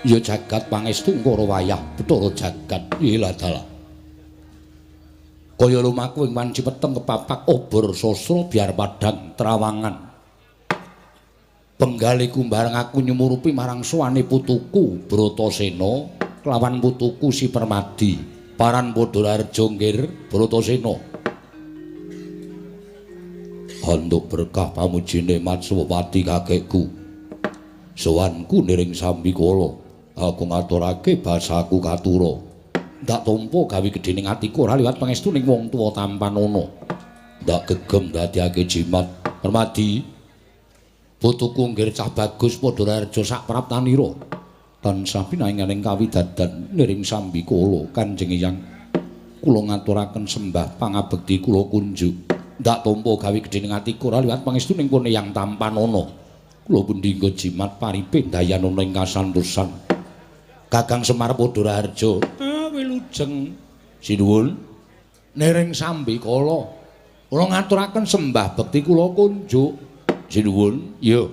Ya jagat pangestu karo wayah Bathara jagat iladala. Kaya lumaku ing wanci peteng kepapak obor sastra biar padang trawangan. Penggaliku bareng aku nyumurupi marang suwane putuku Bratasena kelawan putuku Si Permadi paran Padharjo nggir Bratasena. Handuk berkah pamujine Matswapati kakekku. Sowanku niring Sambikala. Aku ngaturake basaku katura. Ndak tampa gawe gedhening atiku ora liwat pangestuning wong tuwa tampan ana. Ndak gegem dadiake jimat. Permadi. Putuku nggir cah bagus Padharjo sak praptanira. Tansah pinanganing kawidadan niring Sambikala Kanjeng Hyang. Kula ngaturaken sembah pangabekti kula kunjuk. Ndak tampa gawe gedhening atiku ora liwat pangestuning pun yang tampan ana. Kula pundhingga jimat paripe dayan ana ing kasantosan. Kakang Semar Padharjo, wilujeng sinuwun niring Sambikala. Kula ngaturaken sembah bekti kula kunjuk. Sinuwun, ya.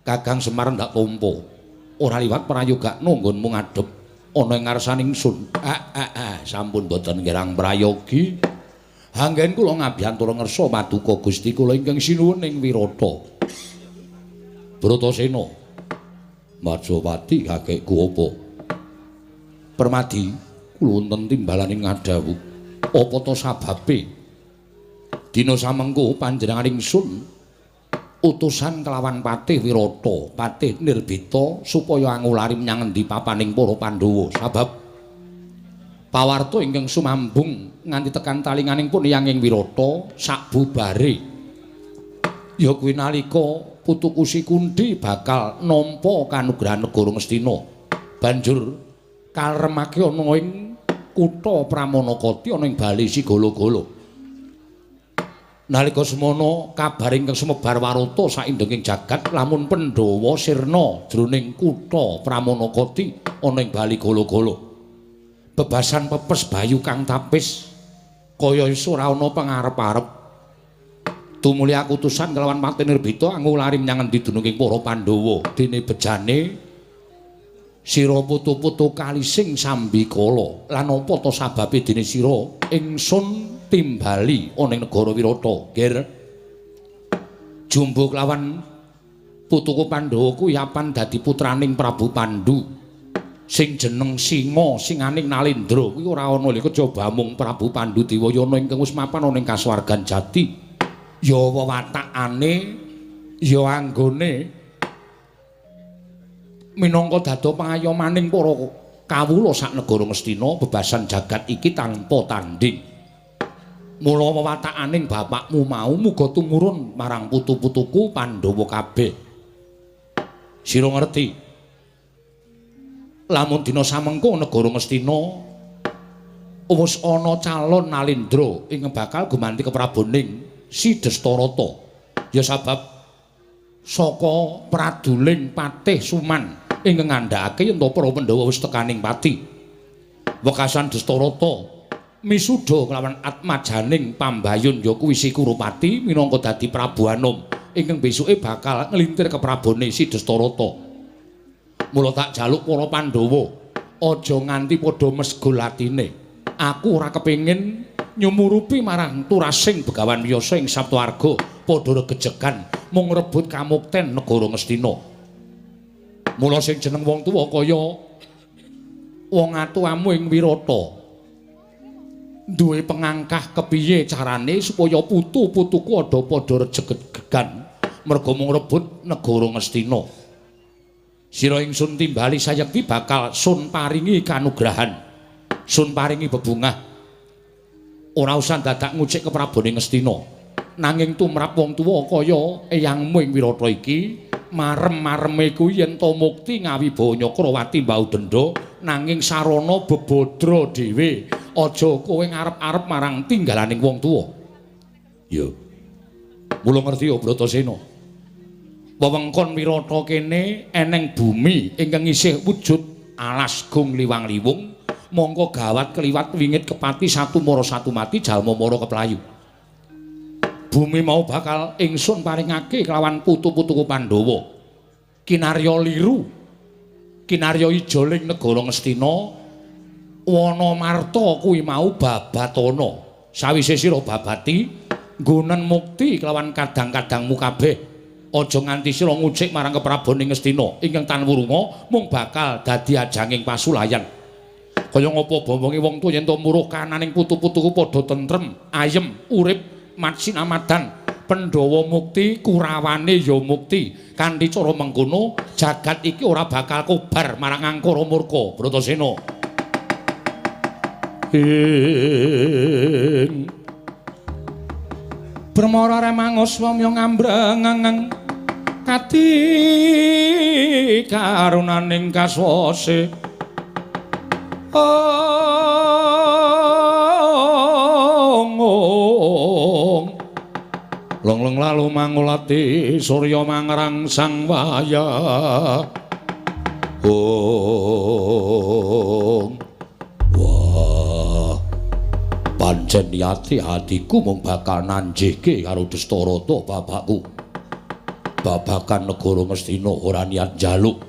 Kakang Semar ndak tampa. Ora liwat prayogakna nggonmu ngadhep ana ing ngarsaning ingsun. Sampun boten kirang prayogi. Anggen kula ngabiyantura ngersa maduka Gusti kula ingkang sinuwun ing Wirata. Bratasena. Matswapati kakekku apa? Permadi, kula wonten timbalaning ngadawu. Apa ta sababe? Dina samengko panjenengan ingsun utusan kelawan Patih Wirata, Patih Nirbita supaya angulari menyang endi papaning para Pandhawa. Sabab pawarta ingkang sumambung nganti tekan talinganing pun Hyang Wirata sakbubare. Ya kuwi nalika putuku Si Kunthi bakal nampa kanugrahan negara Ngastina. Banjur karemake ana ing kutha Pramanakati ana ing bali Sigala-gala. Nalika semana kabar ingkang sumebar warata saindenging jagat lamun Pandhawa sirna jroning kutha Pramanakati ana ing bali Gala-gala. Bebasan pepes bayu kang tapis kaya iso ora ana pangarep-arep. Tumuli aku utusan kelawan Patih Nirbita angulari menyang endi dununging para Pandhawa. Dene bejane sira putu-putu kalising Sambikala. Lan apa ta sababe dene sira ingsun timbali ana ing negara Wirata? Nggir. Jumbo kelawan putuku Pandhawa kuwi apan dadi putraning Prabu Pandhu. Sing jeneng Singa singaning Nalendra kuwi ora ana lho kejaba mung Prabu Pandhu Dewayana ingkang wis mapan ana ing kasuwargan jati. Ya wewatakane ya anggone minangka dado pangayomaning para kawula sak negara Ngastina bebasan jagat iki tanpa tanding. Mula wewatakaning bapakmu mau muga tumurun marang putu-putuku Pandhawa kabeh. Sira ngerti? Lamun dina samengko negara Ngastina wis ana calon Nalendra ing bakal gumanti kepraboning Si Dastarata. Ya sabab saka praduling Patih Suman ingkang ngandhakake yen to para Pandhawa wis tekaning pati. Wekasan Dastarata misuda kelawan atmajaning pambayun ya kuwi Si Kurupati minangka dadi Prabu Anom ingkang besuke bakal nglintir keprabone Si Dastarata. Mula tak jaluk para Pandhawa aja nganti padha mesgul atine. Aku ora kepengin nyumurupi marang turasing Begawan Wiyasa ing Saptawarga padha regejegan mung rebut kamukten negara Ngastina. Mula sing jeneng wong tuwa kaya wong atuwamu ing Wirata duwe pengangkah kepiye carane supaya putu-putuku ada padha regejegan merga mung rebut negara Ngastina. Sira ingsun timbali sayekti bakal sun paringi kanugrahan, sun paringi bebungah. Ora usah dadak ngucik keprabone Ngastina. Nanging tumrap wong tuwa kaya eyangmu ing Wirata iki, marem-mareme kuwi yen to mukti ngawibawa Nyakrawati mbau denda nanging sarana bebodra dhewe. Aja kowe ngarep-arep marang tinggalaning wong tuwa. Ya. Mula ngerti ya Bratasena. Wewengkon Wirata kene eneng bumi ingkang isih wujud alas gung liwang-liwung. Mongko gawat keliwat wingit kepati satu mara satu mati jalma mara keplayu. Bumi mau bakal ingsun paringake kelawan putu-putuku Pandhawa. kinarya liru kinarya ijo ing negara Ngastina Wanamarta kuwi mau babatana sawise sira babati nggonen mukti kelawan kadang-kadangmu kabeh aja nganti sira ngucik marang keprabaning Ngastina ingkang tan wurunga mung bakal dadi ajanging pasulayan kaya ngapa bombonge wong tuwa yen to muruh kananing putu-putuku padha tentrem ayem urip matsinamadan Pandhawa mukti Kurawane ya mukti kanthi cara mengkono jagat iki ora bakal kobar marang angkara murka Bratasena Bremara remangos wamya ngambreng kati karunaning kaswase Long lalu mangulati surya mangrang sang waya wah pancen ati-atiku mung bakal nanjihke karo Dastarata bapakku babakan negara Ngastina ora niat njaluk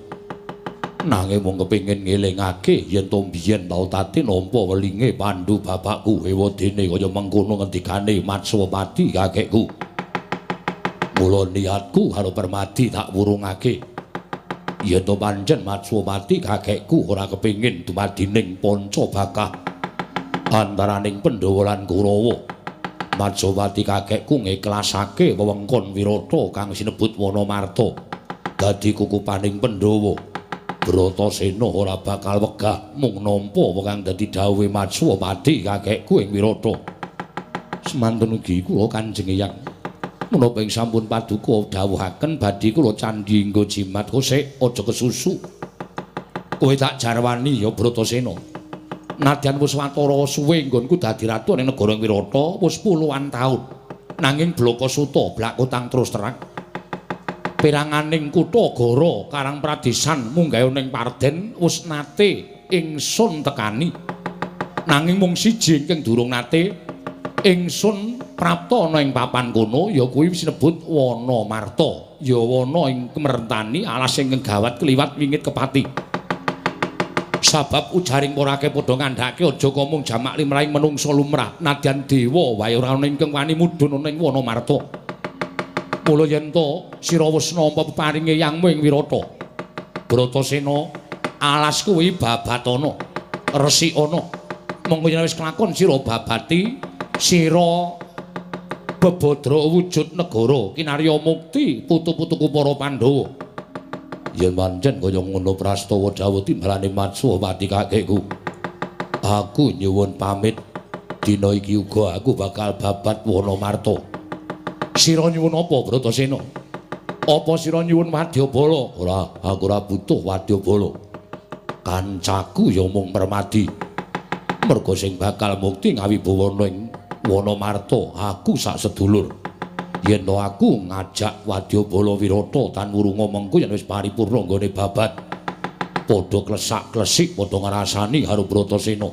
nanging mung kepengin ngelingake yen to biyen tau tati nampa welinge Pandhu bapakku ewadene kaya mengkono ngendikane Matswapati kakekku mula niatku karo Permadi tak wurungake yen to pancen Matswapati kakekku ora kepengin dumadining panca bakah antaraning Pandhawa lan Kurawa Matswapati kakekku ngiklasake wewengkon Wirata kang sinebut Wanamarta dadi kukupaning Pandhawa Bratasena ora bakal wegah mung nampa kang dadi dawuhe Matswapati kakekku ing Wirata. Semanten ugi kula Kanjeng Eyang. Menapa ing sampun paduka dawuhaken badhe kula candhi nggo jimat Hosek aja kesusu. Kowe tak jarwani ya Bratasena. Nadyan wis watara suwe nggonku dadi ratu ning negara Wirata wis puluhan taun. Nanging Blakasuta blakutang terus terang. Peranganing kutha Goro Karang Pradesan munggah ning Parden wis nate ingsun tekani nanging mung siji ingkang durung nate ingsun prapta ana ing papan kono ya kuwi sinebut Wanamarta ya wana ing kemerentani alas ingkang gawat kliwat wingit kepati sabab ujaring porake padha ngandhake aja komung jamak limrahing menungsa lumrah nadyan dewa wae ora ana ingkang wani mudhun ning Wanamarta mula yen to sira wis nampa peparinge yangmu ing Wirata Bratasena alas kuwi babatana resik ana monggo yen wis kelakon sira babati sira bebodra wujud negara kinarya mukti putu-putuku para Pandhawa yen pancen kaya ngono prastawa dawuh timbalane Matswapati kakekku aku nyuwun pamit dina iki uga aku bakal babat Wanamarta sira nyuwun apa Bratasena? Apa sira nyuwun wadyabala? Ora, aku ora butuh wadyabala. Kancaku ya mung Permadi. Merga sing bakal mukti ngawibawana ing Wanamarta aku sak sedulur. Yen to aku ngajak wadyabala Wirata tan wurunga mengko yen wis paripurna nggone babat. Padha klesak-klesik padha ngrasani karo Bratasena.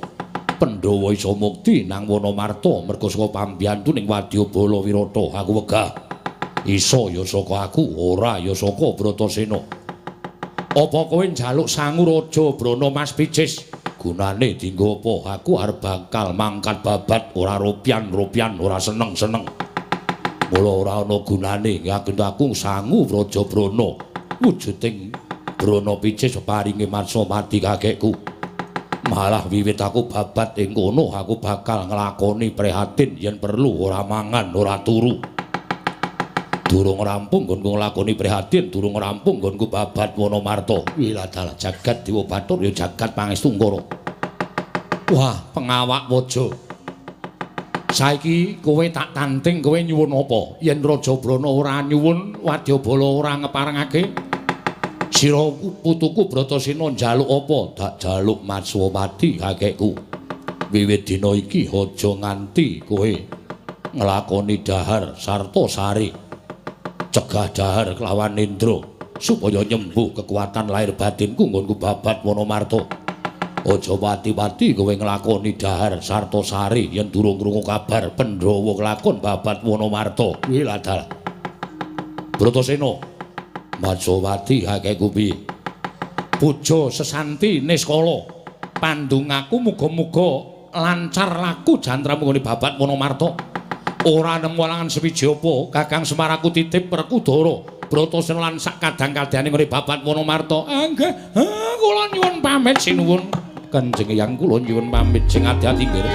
Pandhawa isa mukti nang Wanamarta merga saka pambiyantu ning wadyabala Wirata aku wegah isa ya saka aku ora ya saka Bratasena apa kowe njaluk sangu Raja Brana Mas Picis gunane dienggo apa aku arep bakal mangkat babat ora ropian ora seneng mula ora ana gunane yakin aku sangu Raja Brana wujuding Brana Picis paringe Matswapati kakekku malah wiwit aku babat ing kono aku bakal nglakoni prihatin yen perlu ora mangan ora turu durung rampung nggonku nglakoni prihatin durung rampung nggonku babat Wanamarta wiladal jagat Dewa Bathara ya jagat Pangestu Ngkara wah pengawak waja saiki kowe tak tanting kowe nyuwun apa yen Raja Brana ora nyuwun wadyabala ora ngeparengake sira putuku Bratasena njaluk apa? Tak jaluk Matswapati kakekku. Wiwit dina iki aja nganti kowe nglakoni dahar sarta sari. Cegah dahar kelawan Indra supaya nyembuh kekuatan lahir batinku nggonku babat Wanamarta. Aja pati-pati kowe nglakoni dahar sarta sari yen durung krungu kabar Pandhawa kelakon babat Wanamarta. Kuwi ladal. Bratasena Matsowati kakekku piye? Bojo sesanti niskala pandungaku muga-muga lancar laku jantramu nggone Babat Wonomarta. Ora nemu walangan sewiji apa Kakang Semaraku titip Werkudara Bratasena lan sak kadang-kadangane nggone Babat Wonomarta. Nggih, kula nyuwun pamit sinuwun. Kanjeng Hyang kula nyuwun pamit sing ati-ati nggih.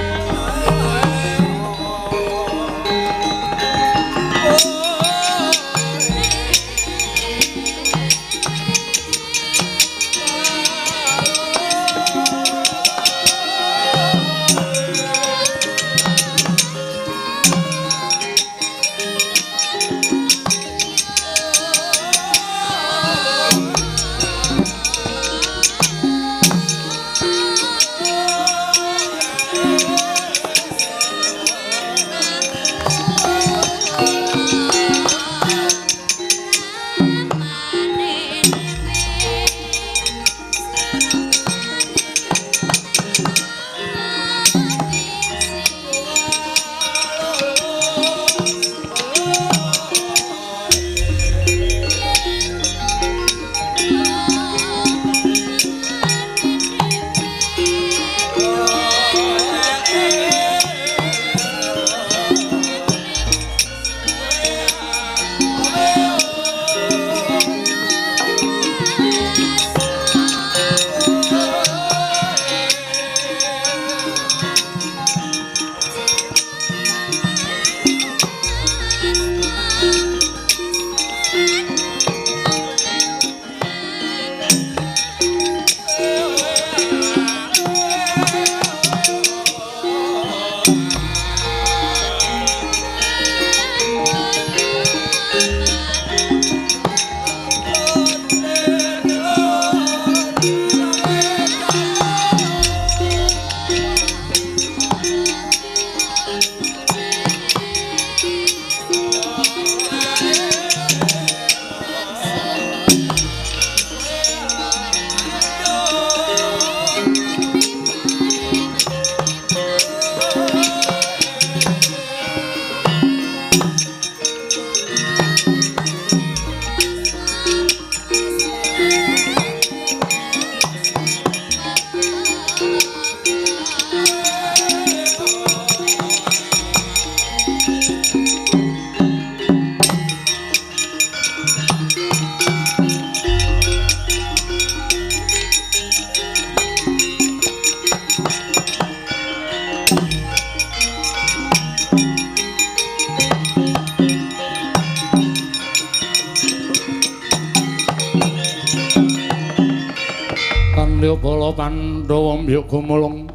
Bala Pandhawa mbiyok gumulung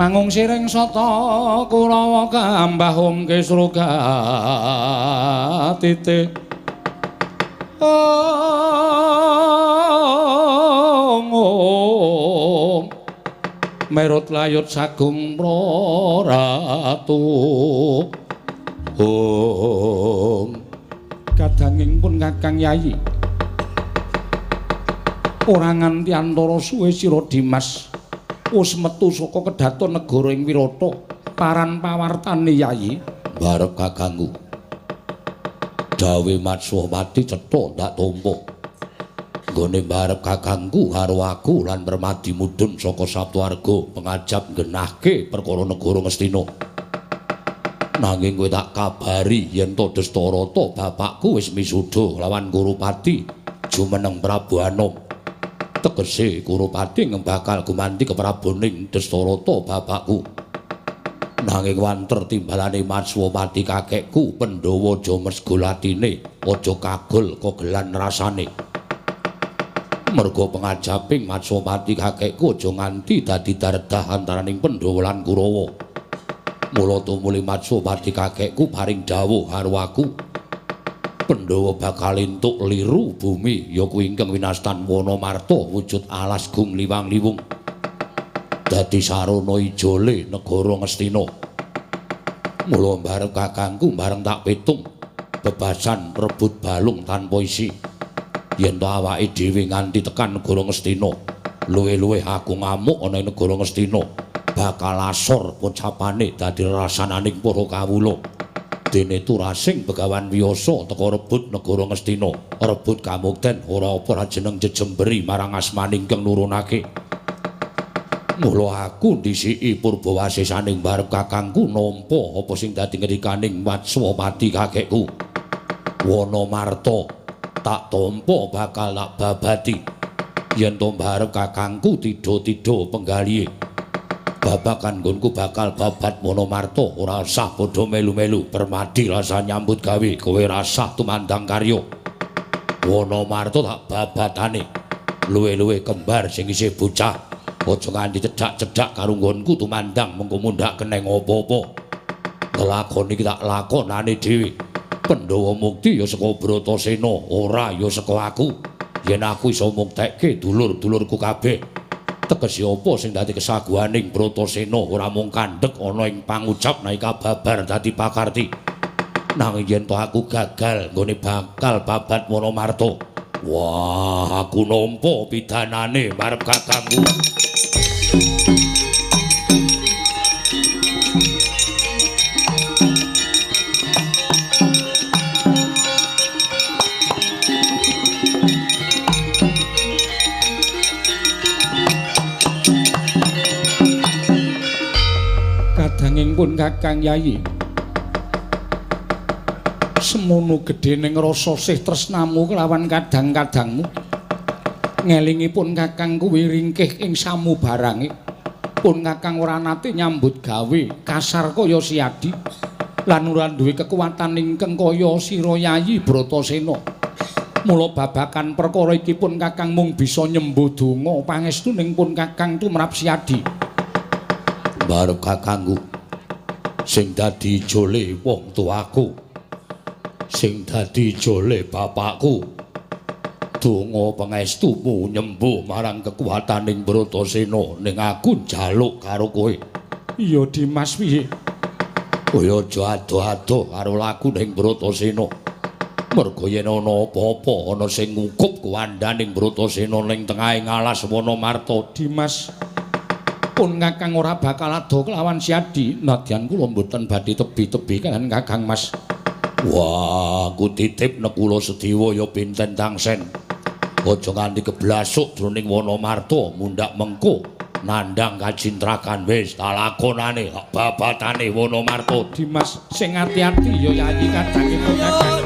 mangung siring sata Kurawa kambah umke sruga tite merut layut sagung praratu kadanging pun Kakang Yayi ora nganti antara suwe sira Dimas wis metu saka kedaton negara ing Wirata paran pawartane Yayi barep kakangku dawe Matswati cetha ndak tampa nggone barep kakangku karo aku lan Permadi mudhun saka Saptwarga pengajap genahke perkara negara Ngastina nanging kowe tak kabari yen to Destarata bapakku wis misuda lawan Kurupati jumeneng Prabu Anom tegese Kurupati bakal gumanti kepraboning Destarata bapakku nanging wanter timbalane Matswati kakekku Pandhawa aja mesgolatine aja kagol kogelan rasane merga pengajaping Matswati kakekku aja nganti dadi daredah antaraning Pandhawa lan Kurawa mula tumuli Matswati kakekku paring dawuh karo aku Pandhawa bakal entuk liru bumi ya kuwi ingkang winastan Wonomarta wujud alas gung liwang-liwung dadi sarana ijole negara Ngastina mula bareng kakangku bareng tak pitung bebasan rebut balung tanpa isi yen to awake dhewe nganti tekan negara Ngastina luwih-luwih aku ngamuk ana ing negara Ngastina bakal asor pocapane dadi rasananing para kawula dene turasing Begawan Wiyasa teka rebut negara Ngastina, rebut kamukten ora apa jeneng jejemberi marang asmaning kang nurunake. Mula aku ndhisiki Purbawasisaning barep kakangku nampa apa sing dadi ngendikaning Watswapati kakekku. Wonomarta tak tampa bakal tak babati yen to barep kakangku tida-tida penggalihe. Babakan nggonku bakal babat Wonomarta ora usah padha melu-melu permadi rasa nyambut gawe kowe rasah tumandang karya. Wonomarta tak babatane luwe-luwe kembar sing isih bocah. Aja nganti cedhak-cedhak karo nggonku tumandang mengko mundhak keneng apa-apa. Kelakon iki tak lakonane dhewe. Pandhawa mukti ya saka Bratasena, ora ya saka aku. Yen aku iso muktekke dulur-dulurku kabeh. Tegese apa sing dadi kesaguhaning Bratasena ora mung kandhek ana ing pangucap naika babar dadi pakarti. Nanging yen to aku gagal nggone bakal babat Wonomarta. Wah, aku nampa pidanane marep kakangku. Kadanging pun Kakang Yayi, semono gedhening rasa sih tresnamu kelawan kadang-kadangmu. Ngelingipun Kakang kuwi ringkih ing samubarange. Pun Kakang ora nate nyambut gawe kasar kaya siadi lan ora duwe kekuatan ingkang kaya Sira Yayi Bratasena. Mula babakan perkara iki pun Kakang mung bisa nyembuh donga pangestuning pun Kakang tumrap siadi. Barep kakangku sing dadi jole wong tuaku, sing dadi jole bapakku. Donga pangestumu nyembuh marang kekuwataning Bratasena ning aku njaluk karo kowe. Iya Dimas piye? Kowe aja ado-ado karo laku ning Bratasena. Merga yen ana apa-apa ana sing ngukup kuwandaning Bratasena ning tengahing alas Wonomarta. Dimas, pun Kakang ora bakal ado kelawan siadi nadyan kula mboten badhe tebi-tebi kaliyan Kakang Mas. Wah, aku titip nek kula Sediwa ya pinten tangsen. Aja nganti keblasuk jroning Wonomarta mundhak mengko nandhang kacintrakan wis tak lakonane tak babatane Wonomarta. Dimas sing ati-ati ya Yayi kadangipun Kakang.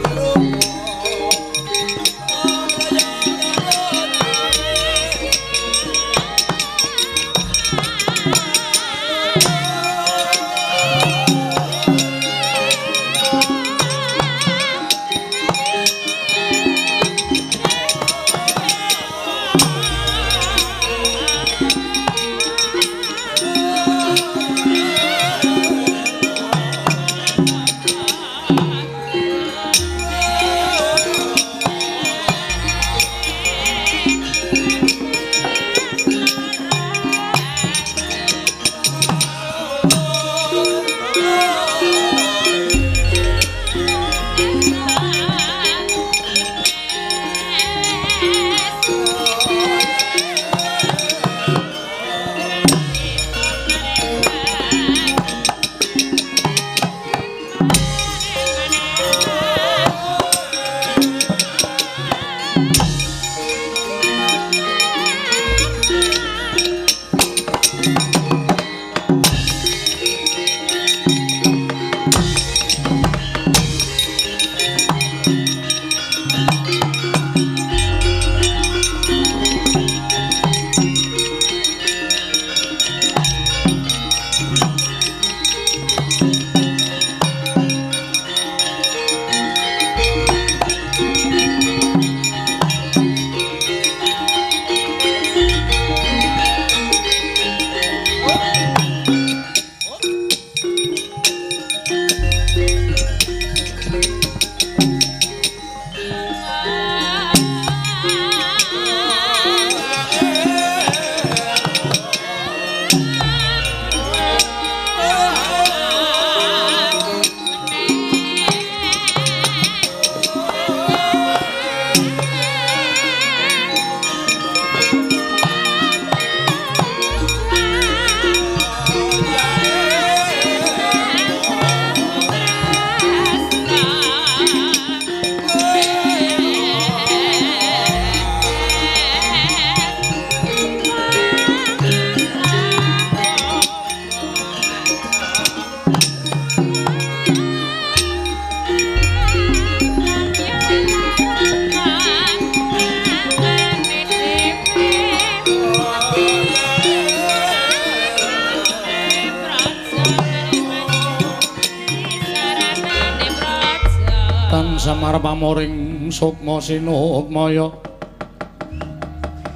Semar pamoring sukma sinukmaya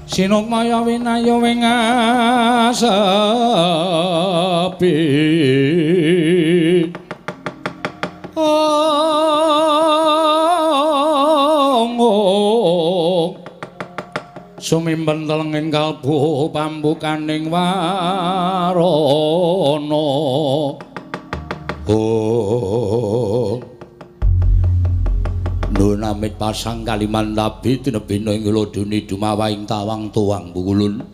sinukmaya winaya wingasepi sumimpen telenging kalbu pambukaning warana Nunamit pasang kaliman tabi tinebina ing loduni dumawaing tawang tuwang bukulun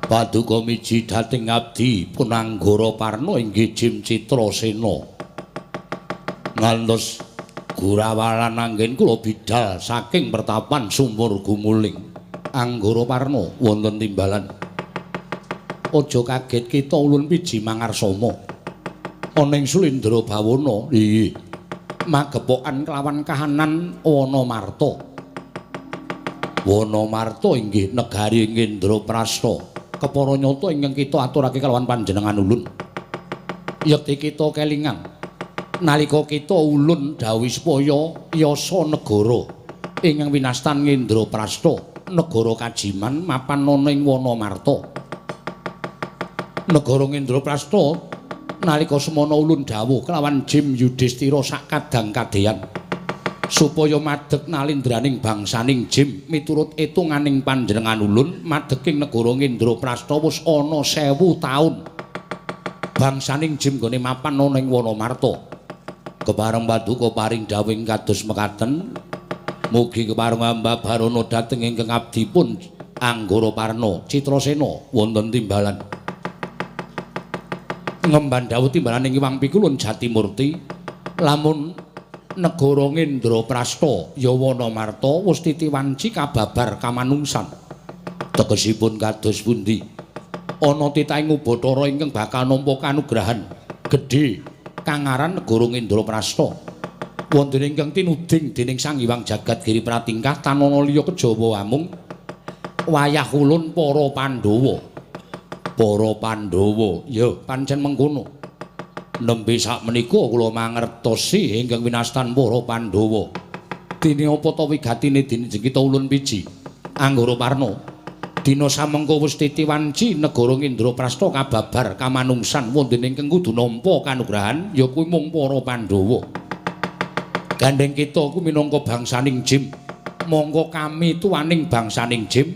Paduka miji dating abdi Punanggara Parna inggih Jim Citrasena ngantos Gurawalan anggen kula bidal saking pertapan Sumur Gumuling Anggara Parna wonten timbalan Aja kaget kita ulun piji mangarsama ana ing Sulindra Bawana nggih magepokan kelawan kahanan Wanamarta. Wanamarta inggih negari Indraprastha. Kepara nyata ingkang kita aturake kelawan panjenengan ulun. Yekti kita kelingan nalika kita ulun dawuh supaya yasa negara ingkang winastan Indraprastha, negara kajiman mapan ana ing Wanamarta. Negara Indraprastha nalika semana ulun dawuh kelawan Jim Yudhistira sak kadang-kadeyan supaya madeg nalindraning bangsaning Jim miturut etunganing panjenengan ulun madeging negara Indraprastha wis ana 1000 taun bangsaning Jim gone mapan ana ing Wanamarta kepareng paduka paring dawuh kados mekaten mugi kepareng ambabarana dhateng ingkang abdipun Anggara Parna Citrasena wonten timbalan ngemban dawuh timbalaning Iwang Pikulun Jatimurti lamun negara Indraprastha ya Wanamarta wis titiwanci kababar kamanungsan tegesipun kados pundi ana titahing ubatara ingkang bakal nampa kanugrahan gedhe kang aran negara Indraprastha wonten ingkang tinuding dening Sang Hyang Jagat Giri Pratingkah tanana liya kejaba amung wayah ulun para Pandhawa ya pancen mengkono nembe sak menika kula mangertosi ingkang winastan para Pandhawa dene apa ta wigatine dene kita ulun piji Anggara Parna dina samengko wis titiwanci negara Indraprastha kababar kamanungsan wonten ingkang kudu nampa kanugrahan ya kuwi mung para Pandhawa gandeng kita kuwi minangka bangsaning Jim monggo kami tuwaning bangsaning Jim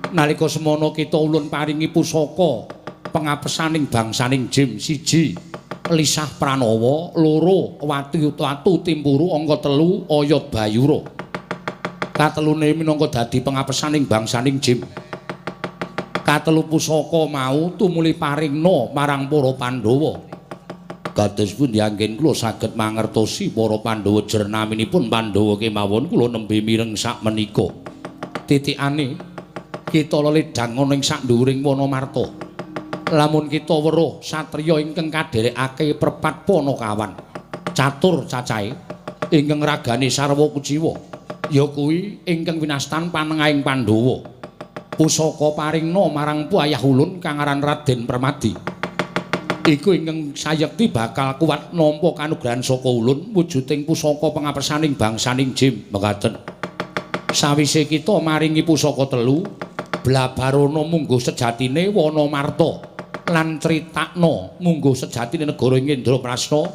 nalika semana kita ulun paringi pusaka pengapesaning bangsaning Jim 1 Lisah Pranawa 2 Watu Timpuru angka 3 Oyot Bayura katelune minangka dadi pengapesaning bangsaning Jim katelu pusaka mau tumuli paringna marang para Pandhawa kados pundi anggen kula saged mangertosi para Pandhawa jernaminipun Pandhawa kemawon kula nembe mireng sak menika titikane kita leledang ana ing sak dhuwuring Wanamarta. Lamun kita weruh satriya ingkang kadherekake Perpat Panakawan, catur cacahe ingkang ragane sarwa kuciwa, ya kuwi ingkang winastan panengahing Pandhawa. Pusaka paringna marang Wayah Ulun kang aran Raden Permadi. Iku ingkang sayekti bakal kuwat nampa kanugrahan saka ulun wujuding pusaka pengapesaning bangsaning Jim mekaten. Sawise kita maringi pusaka 3 Blabarana mungguh sejatine Wanamarta lan critakna mungguh sejatine negara Indraprastha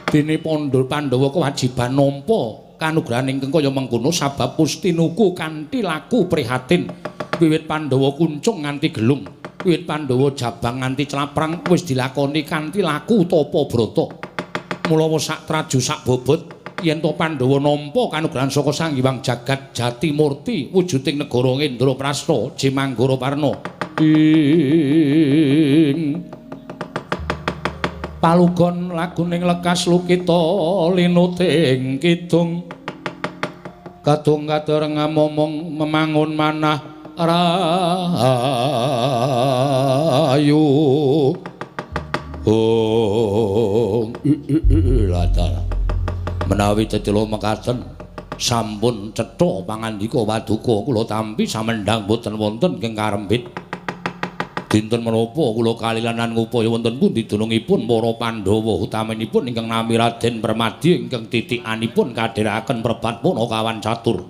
dene Pandhawa kewajiban nampa kanugrahan ingkang kaya mengkono sabab Pustinuku kanthi laku prihatin wiwit Pandhawa kuncung nganti gelung wiwit Pandhawa jabang nganti claprang wis dilakoni kanthi laku tapa brata mula sak traju sak bobot yen to Pandhawa nampa kanugrahan saka Sang Hyang Jagat Jatimurti wujuding negara Indraprastha Jim Anggara Parna ing palugon laguning lekas lukita linuting kidung kadung kadereng momong memangun manah rayu ladal menawi cetila mekaten sampun cetha pangandika paduka kula tampi samendhang boten wonten ing karembit Dinten menapa kula kalilanan ngupaya wonten pundi dunungipun para Pandhawa utaminipun ingkang nami Raden Permadi ingkang titikanipun kadherekaken Prabat Punakawan Catur.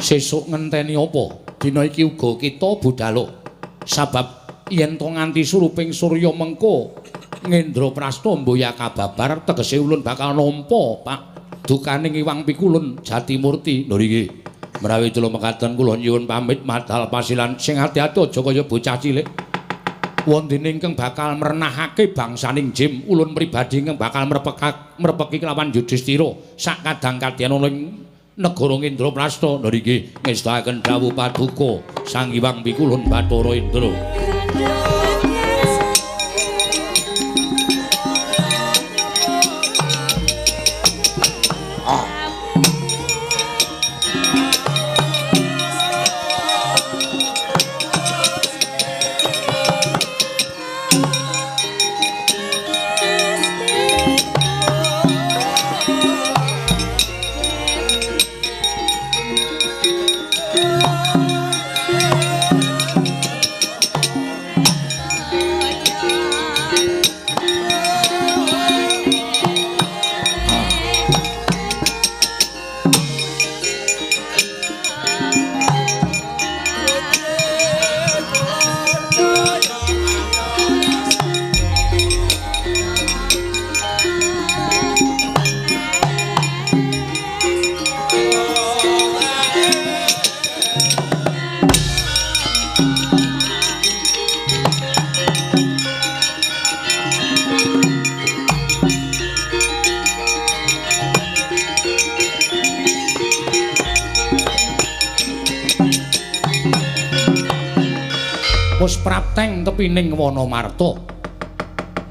Sesuk ngenteni apa? Dina iki uga kita budhal. Sabab yen to nganti suruping surya mengko Ngendraprasta mboya kababar tegese ulun bakal nampa Pak dukaning Iwang Pikulun Jatimurti. Lho nggih. Menawi kula mekaten kula nyuwun pamit madhal pasilan sing ati-ati aja kaya bocah cilik. Wondene ingkang bakal mrenahake bangsaning Jim ulun pribadi ingkang bakal mrepeki kelawan Yudhistira sak kadang-kadyan ing negara Ngendraprasta. Lha nggih ngestakaken dawuh paduka Sang Hyang Pikulun Bathara Indra. Wis prateng tepining Wanamarta.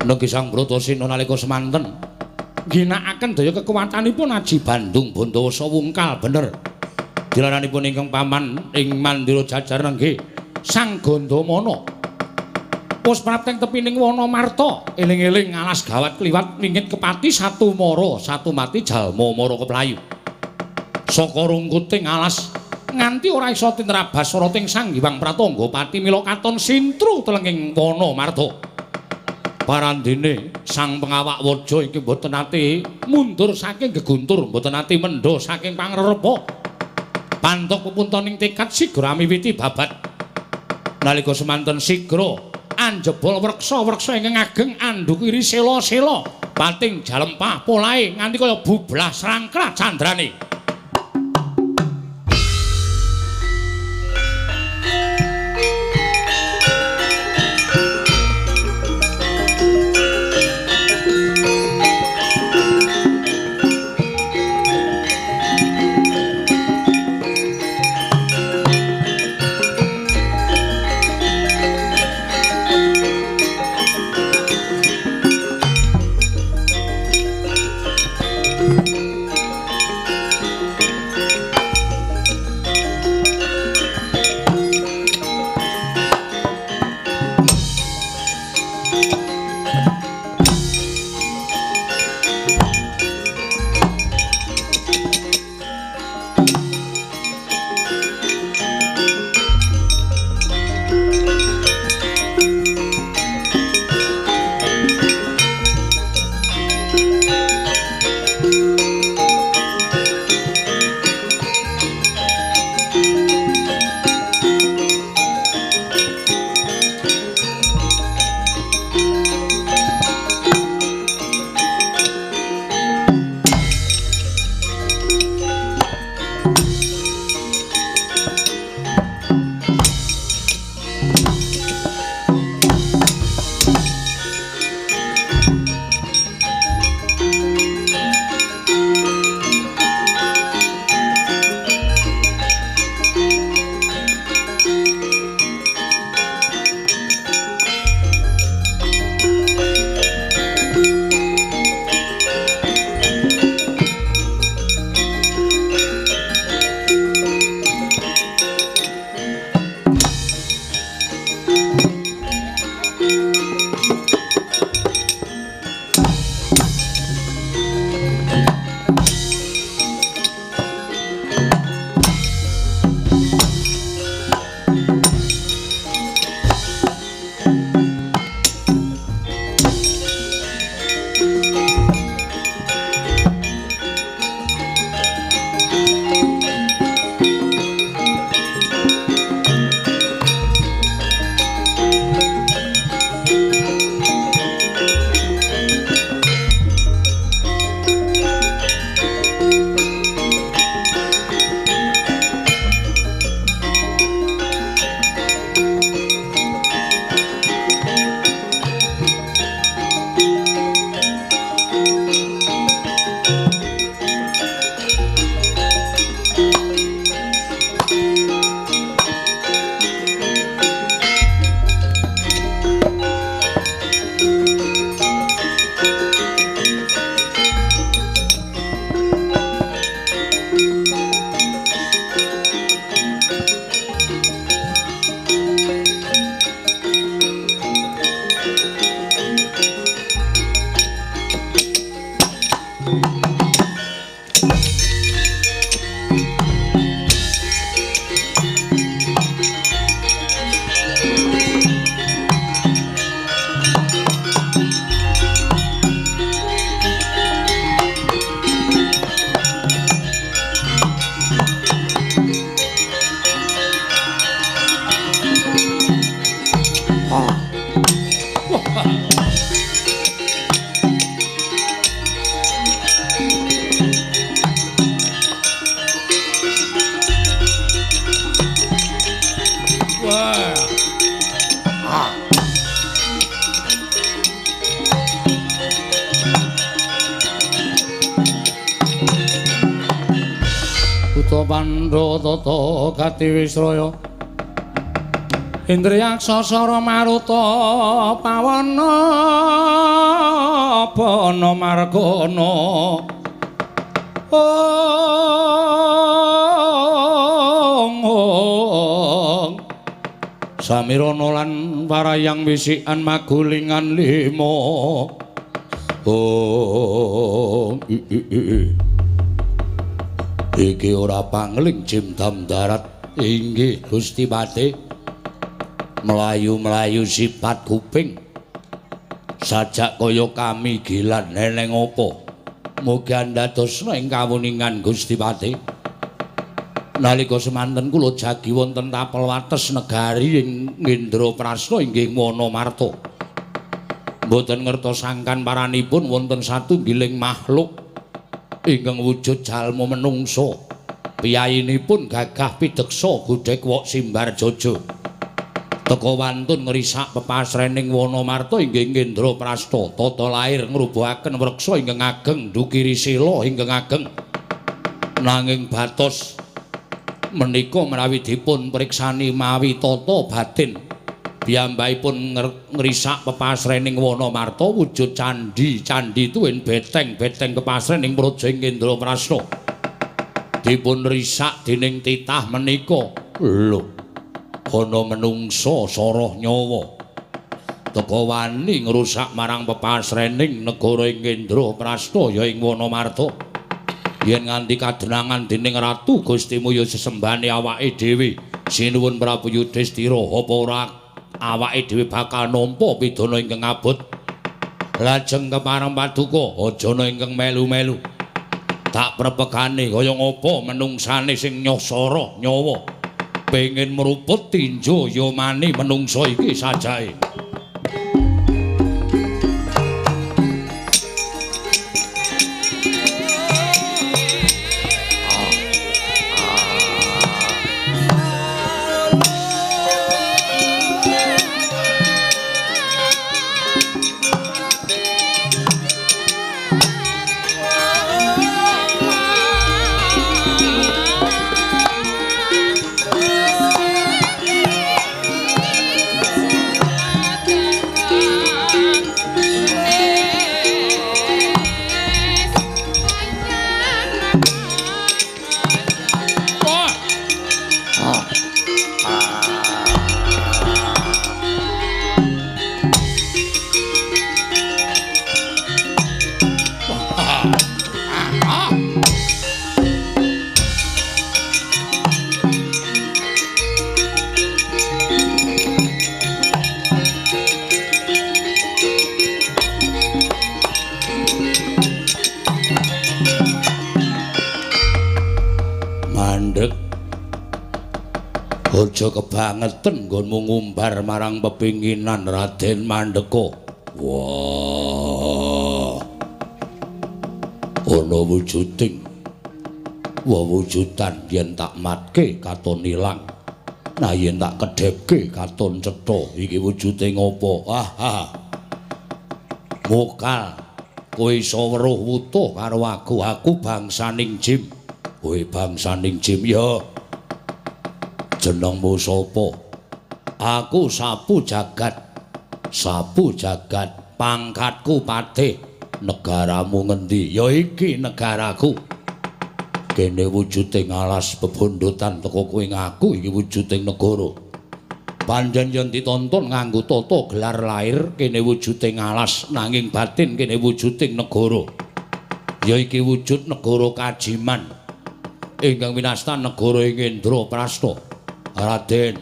Nggih Sang Bratasena nalika semanten ginakaken daya kekuwatanipun Aji Bandung Bandawasa wungkal bener. Dilaranipun ingkang paman ing mandira jajaran nggih Sang Gandamana. Wis prateng tepining Wanamarta, eling-eling alas gawat kliwat wingit kepati satu mara, satu mati jalma mara keplayu. Saka rungkuting alas nganti ora isa tinrabas sarating Sang Hyang Pratangga Pati mila katon sintru telenging Wanamarta. Parandene Sang Pengawak Waja iki mboten ate mundur saking geguntur, mboten ate mendha saking pangrerepa. Pantuk pepuntoning tekad sigra miwiti babat. Nalika semanten sigra anjebol wreksa-wreksa ingkang ageng andukiri sela-sela pating jalempah polahe nganti kaya bublas rangkrat candrane. Pandha tata gati wisraya Indriyaksa sara maruta pawana bana margana Samirana lan warayang wisikan magulingan lima Iki ora pangling jimdam darat inggih Gusti Pati melayu-melayu sifat kuping sajak kaya kami gilan neneng apa mugi andadosna ing kawuningan Gusti Pati nalika semanten kula jagi wonten tapel wates negari ing Indraprasta inggih Wonomarta mboten ngertosangkan paranipun wonten satunggiling makhluk ingkang wujud jalma menungsa piyayinipun gagah pideksa gudhek wok simbar jojo teka wantun ngrisak pepasrening Wonomarta inggih Indraprasta tata lair ngrubuhaken wreksa ingkang ageng dukiri sila ingkang ageng nanging batos menika menawi dipun priksani mawi tata batin piyambakipun ngrisak pepasrening Wonomarta wujud candhi tuwin beteng pepasrening praja Indraprasta dipun risak dening titah menika lho ana menungsa soroh nyawa teka wani ngrusak marang pepasrening negara ing Indraprasta ya ing Wonomarta yen nganti kadenangan dening ratu Gustimu ya sesembane awake dhewe sinuwun Prabu Yudhistira apa ora awake dhewe bakal nampa pidana ingkang abot lajeng kepareng paduka aja ana ingkang melu-melu tak prepekane kaya ngapa menungsane sing nyosoro nyawa pengin mruput tinjo yomane menungsa iki sajae Aja kebangetan nggonmu ngumbar marang pepinginan Raden Mandeka. Wah. Ana wujuding wewujudan yen tak matke katon ilang. Nah yen tak kedhepke katon cetha iki wujude ngopo? Mokal kowe iso weruh wutuh karo aku bangsaning Jim. Kowe bangsaning Jim ya. Jenengmu sapa? Aku Sapu Jagat. Sapu Jagat, pangkatku Patih. Negaramu ngendi? Ya iki negaraku. Kene wujuding alas bebondotan teko kowe ngaku iki wujuding negara. Panjen yen ditonton nganggo tata gelar lair kene wujuding alas nanging batin kene wujuding negara. Ya iki wujud negara Kajiman. Ingkang winastan negara ing Indraprasta. Raden,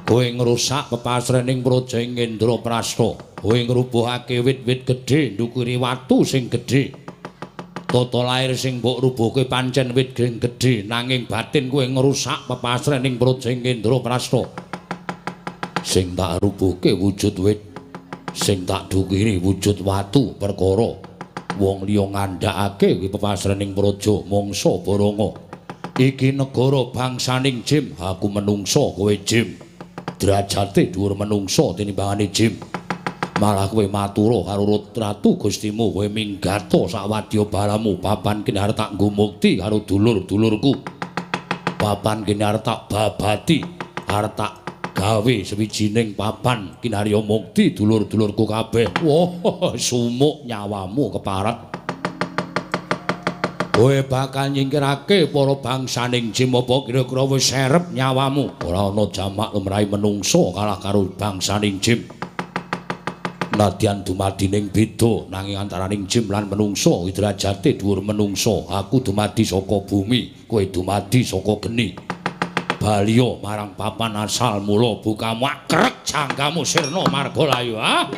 kowe ngrusak pepasrening praja ing Indraprasta. Kowe ngrubuhake wit-wit gedhe ndukuri watu sing gedhe. Tata lair sing mbok rubuhke pancen wit gedhe nanging batin kowe ngrusak pepasrening praja ing Indraprasta. Sing tak rubuhke wujud wit sing tak dukiri wujud watu perkara wong liya ngandhakake kuwi pepasrening praja mangsa Baranga. Iki negara bangsaning Jim, aku menungsa kowe Jim. Derajate dhuwur menungsa tinimbangane Jim. Malah kowe matura karo ratu Gustimu, kowe minggata sawadya balamu. Papan kene arep tak nggo mukti karo dulur-dulurku. Papan kene arep tak babati, arep tak gawe sewijining papan kinarya mukti dulur-dulurku kabeh. Wah, sumuk nyawamu keparat. Kowe bakal nyingkirake para bangsaning Jim apa kira-kira wis serep nyawamu? Ora ana jamak lumrahe menungsa kalah karo bangsaning Jim. Nadyan dumadining beda nanging antaraning Jim lan menungsa kuwi derajate dhuwur menungsa. Aku dumadi saka bumi, kowe dumadi saka geni. Baliya marang papan asal mula bukamu akrek jangkamu sirna marga layu, ha?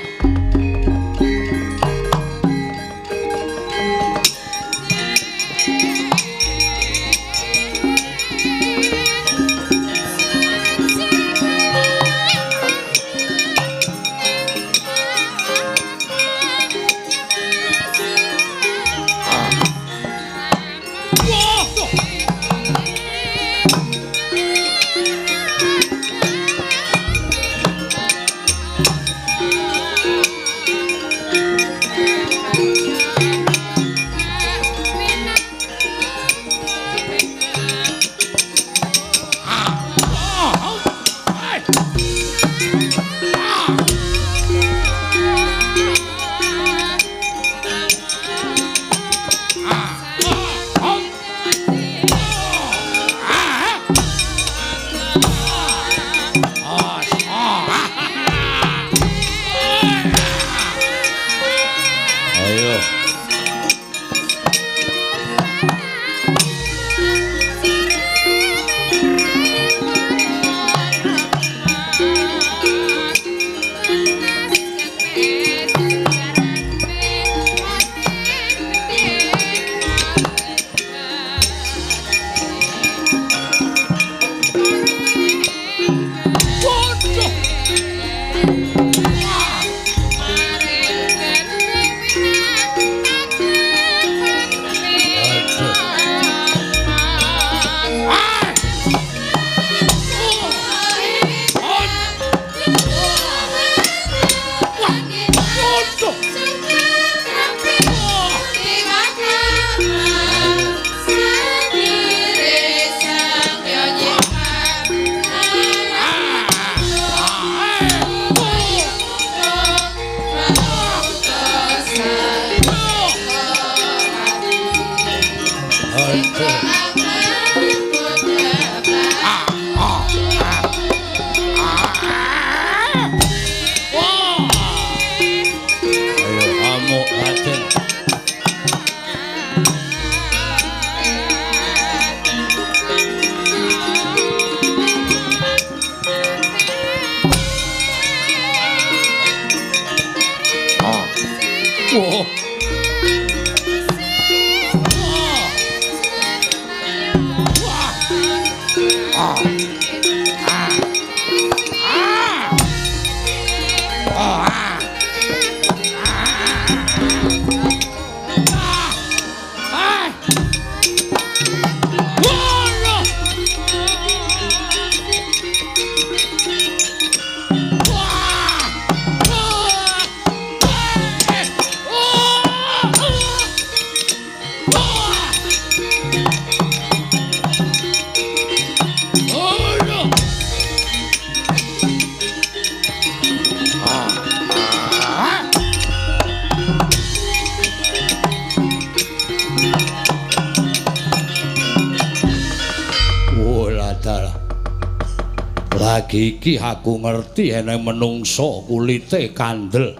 Iki aku ngerti eneng menungso kulite kandel.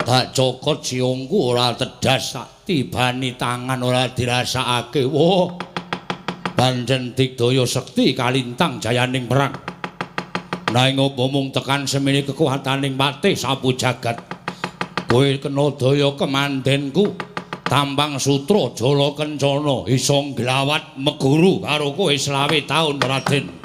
Tak cokot siungku ora tedas, tibani tangan ora dirasakake. Wah, pancen digdaya sekti kalintang jayaning perang. Nanging apa mung tekan semene kekuwataning patih sapu jagat. Kowe kena daya kemandenku. Tampang sutra jala kencana isa nglawat meguru karo kowe 20 taun Raden.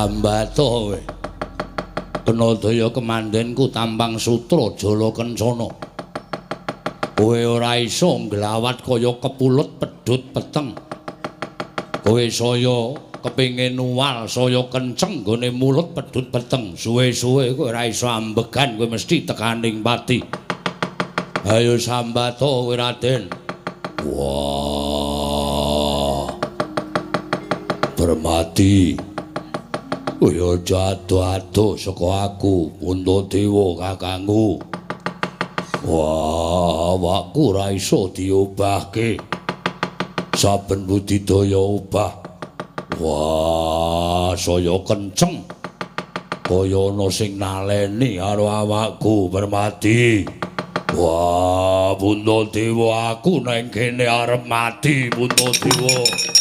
Sambata kowe. Kena daya kemandenku Tampang Sutra Jala Kencana. Kowe ora iso nglawat kaya kepulut pedhut peteng. Kowe saya kepingin nuwal saya kenceng nggone mulut pedhut peteng. Suwe-suwe kowe ora iso ambegan kowe mesti tekaning pati. Ayo Sambata kowe Raden. Wah. Permati. Kaya jatuh-atuh saka aku Puntadewa kakangku. Wah, awakku ora iso diobahke. Saben budidaya obah. Wah, saya kenceng. Kaya ana sing naleni karo awakku Permati. Wah, Puntadewa aku nang kene arep mati Puntadewa.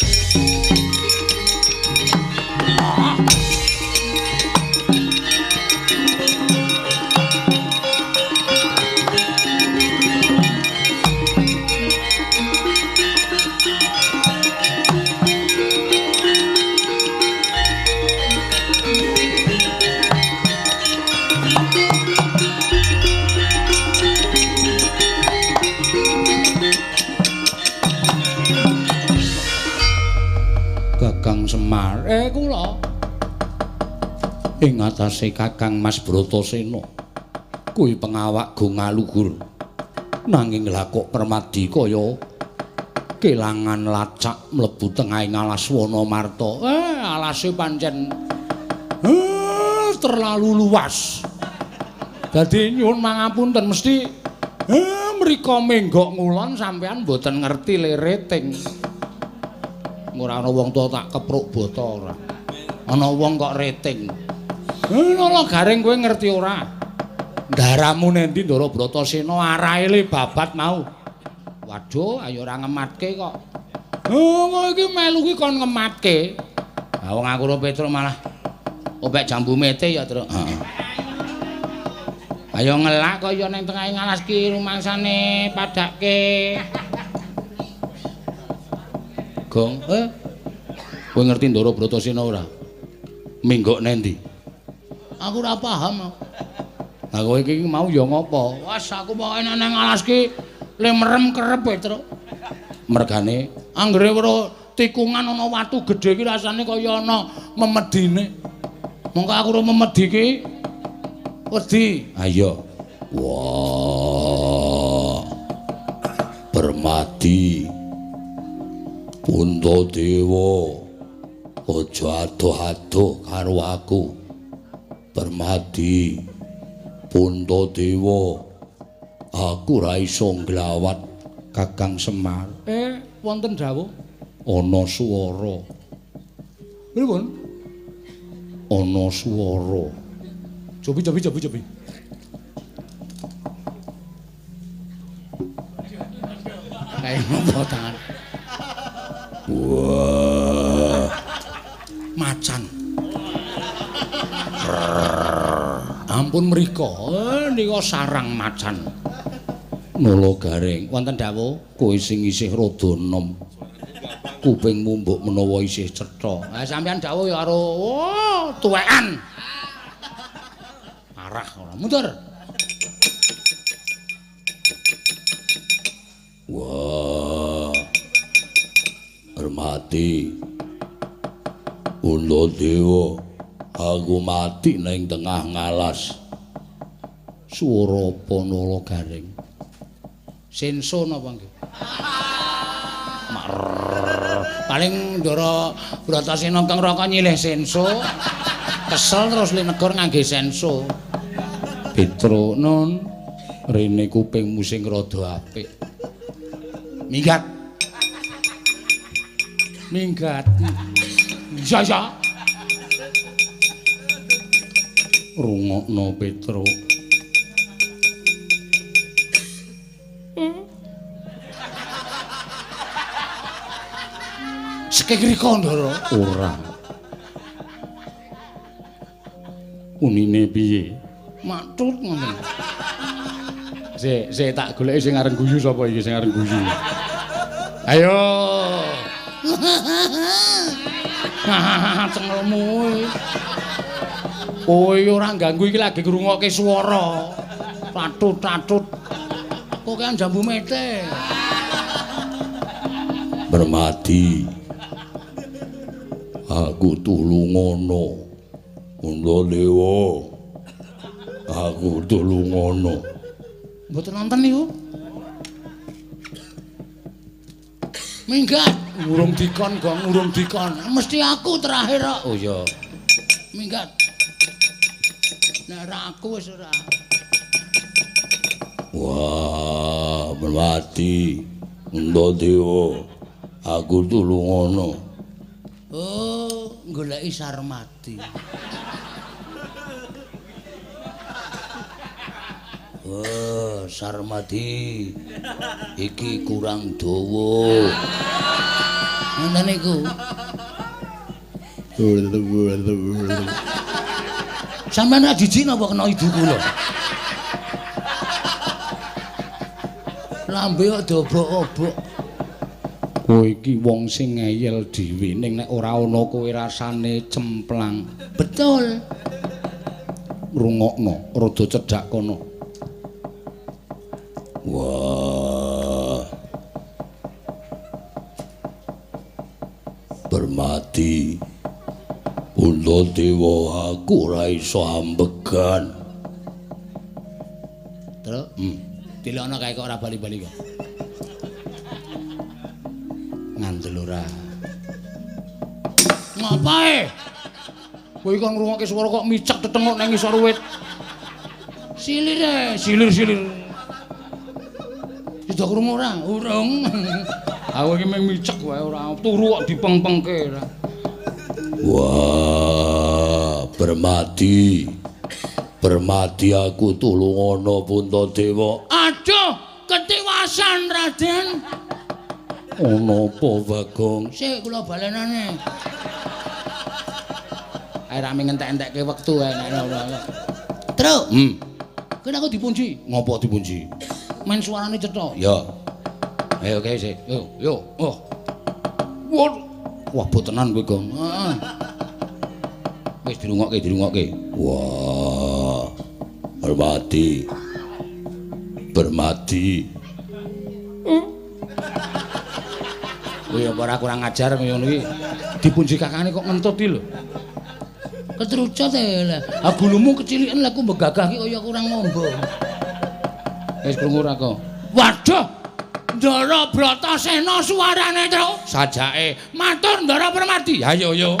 Semar kula ing atase Kakang Mas Bratasena kuwi pengawak go ngaluhur nanging lha kok Permadi kaya kelangan lacak mlebu tengahing alas Wanamarta alase pancen terlalu luas dadi nyuwun mangapunten mesti mriko menggok ngulon sampean mboten ngerti liriting. Ora ana wong tuwa tak kepruk bata ora. Ana wong kok rating. Nala garing kowe ngerti ora? Ndaramu nendi Ndara Bratasena arahe le babat mau. Waduh, ayo ora ngematke kok. Kowe iki melu ki kon ngematke. Ha wong aku karo Petruk malah ombek jambu mete ya, Truk. Heeh. Ayo ngelak kaya ning tengahing alas ki rumangsane padake. Gong, kowe ngerti Ndara Bratasena ora? Minggok nendi? Aku ora paham. Lah kowe iki mau ya ngopo? Wes aku pokoke nang alas ki le merem kerep Truk. Mergane anggere weruh tikungan ana watu gedhe ki rasane kaya ana memedine. Mongko aku ora memedi ki wedi. Ayo. Wah. Permati. Puntadewa aja adoh-adoh karo aku Permati Puntadewa aku ra iso nglawat Kakang Semar wonten dawuh ana swara pripun ana swara cobi kayak ngopo tangan. Wah. Macan. Ampun mriko, nika sarang macan. Nala garing, wonten dawuh kowe sing isih rada enom. Kupingmu mbok menawa isih cetha. Ha sampeyan dawuh ya karo tuwekan. Arah ora mundur. Wah. Permati Puntadewa aku mati ning tengah ngalas swara apa nala garing senso napa nggih paling Ndara Bratasena kang raka nyilih senso kesel terus linegor ngangge senso Petruk nun rene kupingmu sing rada apik minggat ya rungokno Petruk sekegrika Ndara ora unine piye matur ngoten sik tak goleki sing areng guyu sapa iki sing areng guyu ayo Cengelmu. Oh, ora ganggu iki lagi ngrungokke swara. Tatut-tatut. Kok kan jambu mete. Permati. Aku tulungono. Undhadewa. Aku tulungono. Mboten nonton niku. Minggat, urung dikon, Gong, urung dikon. Mesti aku terakhir kok. Oh iya. Minggat. Nek ora aku wis ora. Wah, Permati. Undhadewa. Aku tulungono. Oh, goleki Sarmati. Oh, Sarmati. Iki kurang dawa. Ngoten niku. Sampeyan ra jijik napa kena idu kula? Lambe kok dobok-obok. Kowe iki wong sing ngeyel dhewe ning nek ora ana kowe rasane cemplang. Betul. Rungokno, rada cedhak kono. Wah. Permati. Undhadewa aku ora iso ambegan. Terus? Dilokno kae kok ora bali-bali kok. Ngandel ora. Ngapae? Kowe iki ngrungokke swara kok micak tetengok nang ngisor wit. Silir. Sudah krungu ora? Urung. Aku iki mung micak wae ora turu kok dipeng-pengke ora. Wah, Permati. Permati aku tulungono Puntadewa. Aduh, ketiwasan Raden. Ono apa, Bagong? Sik kula balenane. Ae ra ngentek-entekke wektu ae nek. Truk. Kene aku dipunci. Ngopo dipunci? Men suarane cetha. Ya. Ayo oke sik. Yo. Oh. Wah, botenan kowe, Gong. Heeh. Wis dirungokke. Wah. Permati. Oh ya ora kurang ajar ngono iki. Dipunji kakane kok ngentut iki lho. Ketrucut e lho. Ha gulumu keciliken lha ku mbegagah ki kaya kurang ngombo. Wis krungu ora kok. Waduh. Ndara Bratasena suarane, Truk. Sajake Matur Ndara Permati. Ayo yo.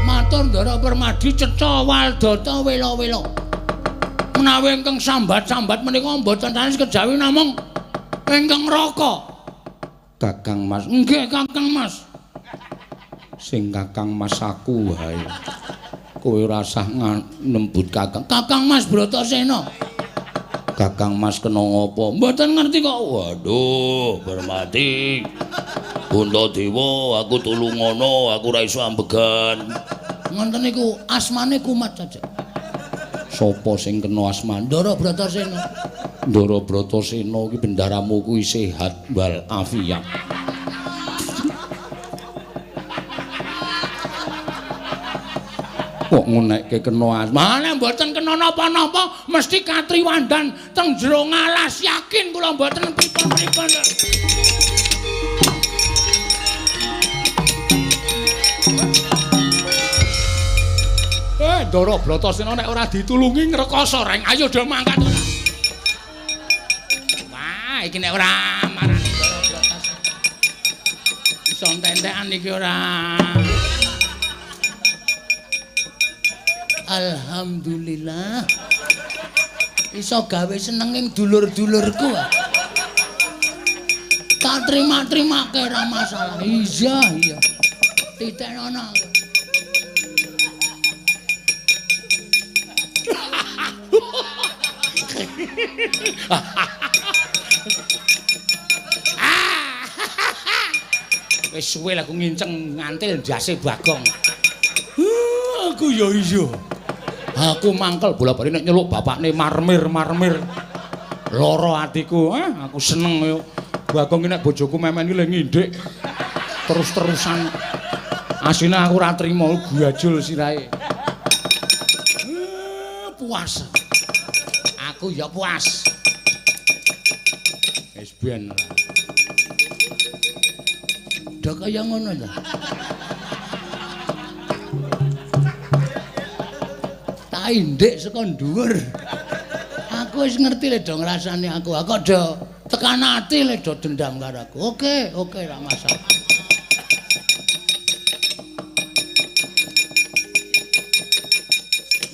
Matur Ndara Permadi cetha Waldata wela-wela. Menawi ingkang sambat-sambat menika mboten sanes kejawi namung ingkang raka. Kakang Mas. Nggih, Kakang Mas. Sing Kakang Mas aku wae. Kowe ora usah nembut Kakang. Kakang Mas Bratasena. Kakang Mas kena ngopo? Mboten ngerti kok. Waduh, Permati. Puntadewa, aku tulungono, aku ora iso ambegan. Ngoten niku asmane kumat saja. Sopo sing kena asman? Ndara Bratasena. Ndara Bratasena iki bendaramu kuwi sehat wal afiat. Kok ngunekke kena asman? Mane mboten kena napa-napa, mesti katriwandan teng jero ngalas, yakin kula mboten pripun-pripun. Ndara Bratasena nek ora ditulungi ngrekoso reng. Ayo do mangkat ora. Wah, iki nek ora marani Ndara Bratasena. Iso entek-entekan iki ora. Alhamdulillah. Iso gawe senenging dulur-dulurku. Tak terima-terimake ora masalah. Iya. Titekno. Wis suwe lah aku nginceng ngantil ndase Bagong. Aku ya iya. Aku mangkel bola-bali nek nyeluk bapakne marmir. Loro atiku, aku seneng yo. Bagong nek bojoku memen iki le ngindik. Terus-terusan. Asine aku ora trima guajul sirahe. Puas. Aku ya puas. Wis ben. Udah kaya ngono ta. Tak indik saka dhuwur. Aku wis ngerti le do ngrasani aku. Aku do tekan ati le do dendam karo aku. Oke, ora masalah.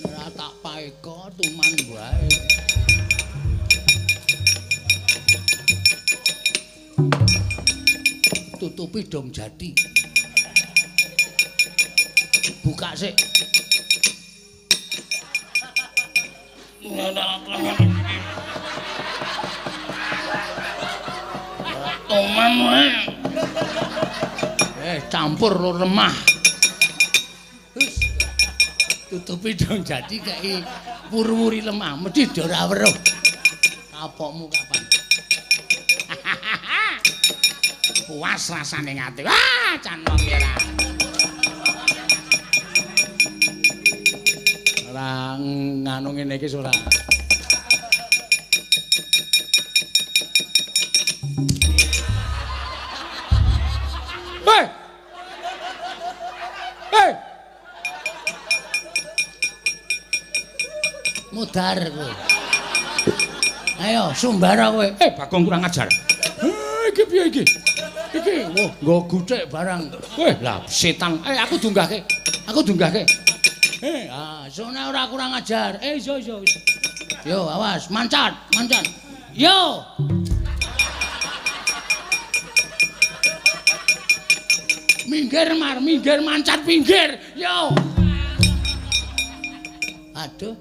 Ora tak paeka tuman wae. Tutupi dong jati. Buka sik. Toman wae. Campur lo remah. Wis. Tutupi dong jati kaya purwuri lemah. Mesti ora weruh. Kapokmu kapan? Puas rasane ngati. Wah, can wong ya ra. Ora nganu ngene iki ora. Hei! Hei! Mudar kowe. Ayo, sumbara kowe. Bagong kurang ajar. Iki piye iki? Iki nggo guthik barang. Lah setan. Aku dunggahke. Sone ora kurang ajar. Iso. Yo, awas, mancat. Yo. Minggir mancat pinggir. Yo. Aduh.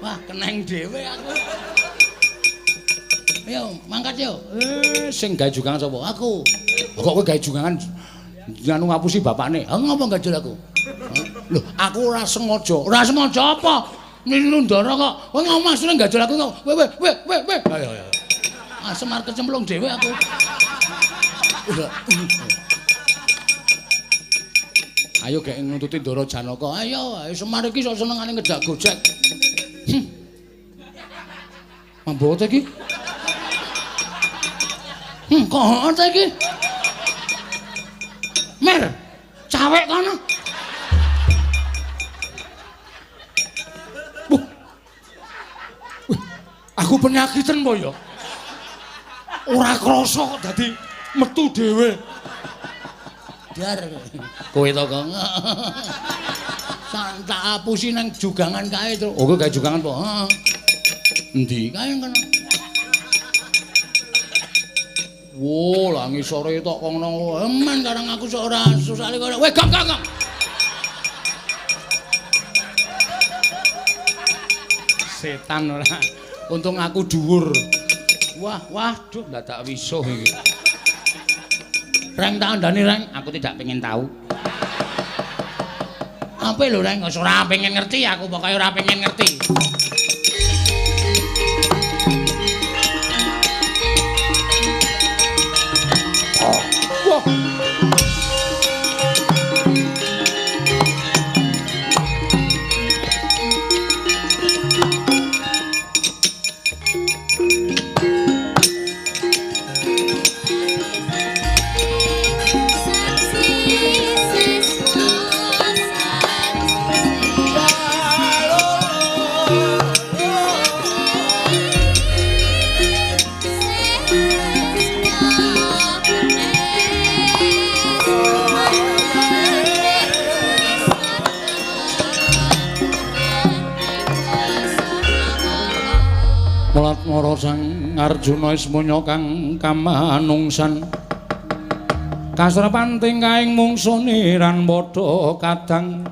Wah, keneng dhewe aku. Ayo, mangkat yo. Sing gawe jugangan sapa? Aku. Kok kowe gawe jugangan nganu ngapusi bapakne? Ngopo gajul aku? Loh, aku ora sengaja. Ora sengaja apa? Niru ndara kok. Kowe ngomong asline gajul aku kok. Weh. Ayo. Semar kecemplung dhewe aku. Ayo gek nuntuti Ndara Janaka. Ayo, Semar iki sok senengane ngejak gojek. Mambo ta iki? Kok ta iki? Mer, cawek kono. Aku penyakitan po ya. Ora krasa kok dadi metu dhewe. Dar. Kowe to kok. Tak apusi nang jugangan kae to. Oh, kowe gawe jugangan po. Heeh. Endi kae kono? Wo, lah ngisore tok kono. Eman karang aku sok ora susale kok. Weh, gak. Setan ora. Untung aku dhuwur. Waduh, lah tak wisuh iki. Reng tak andani, Reng, aku tidak pengen tahu. Apa lho, Reng? Ora pengen ngerti aku, pokoke ora pengen ngerti. Mara Sang Arjuna ismunya kang kamanungsan kasrepanting kaing mungsune ran padha kadang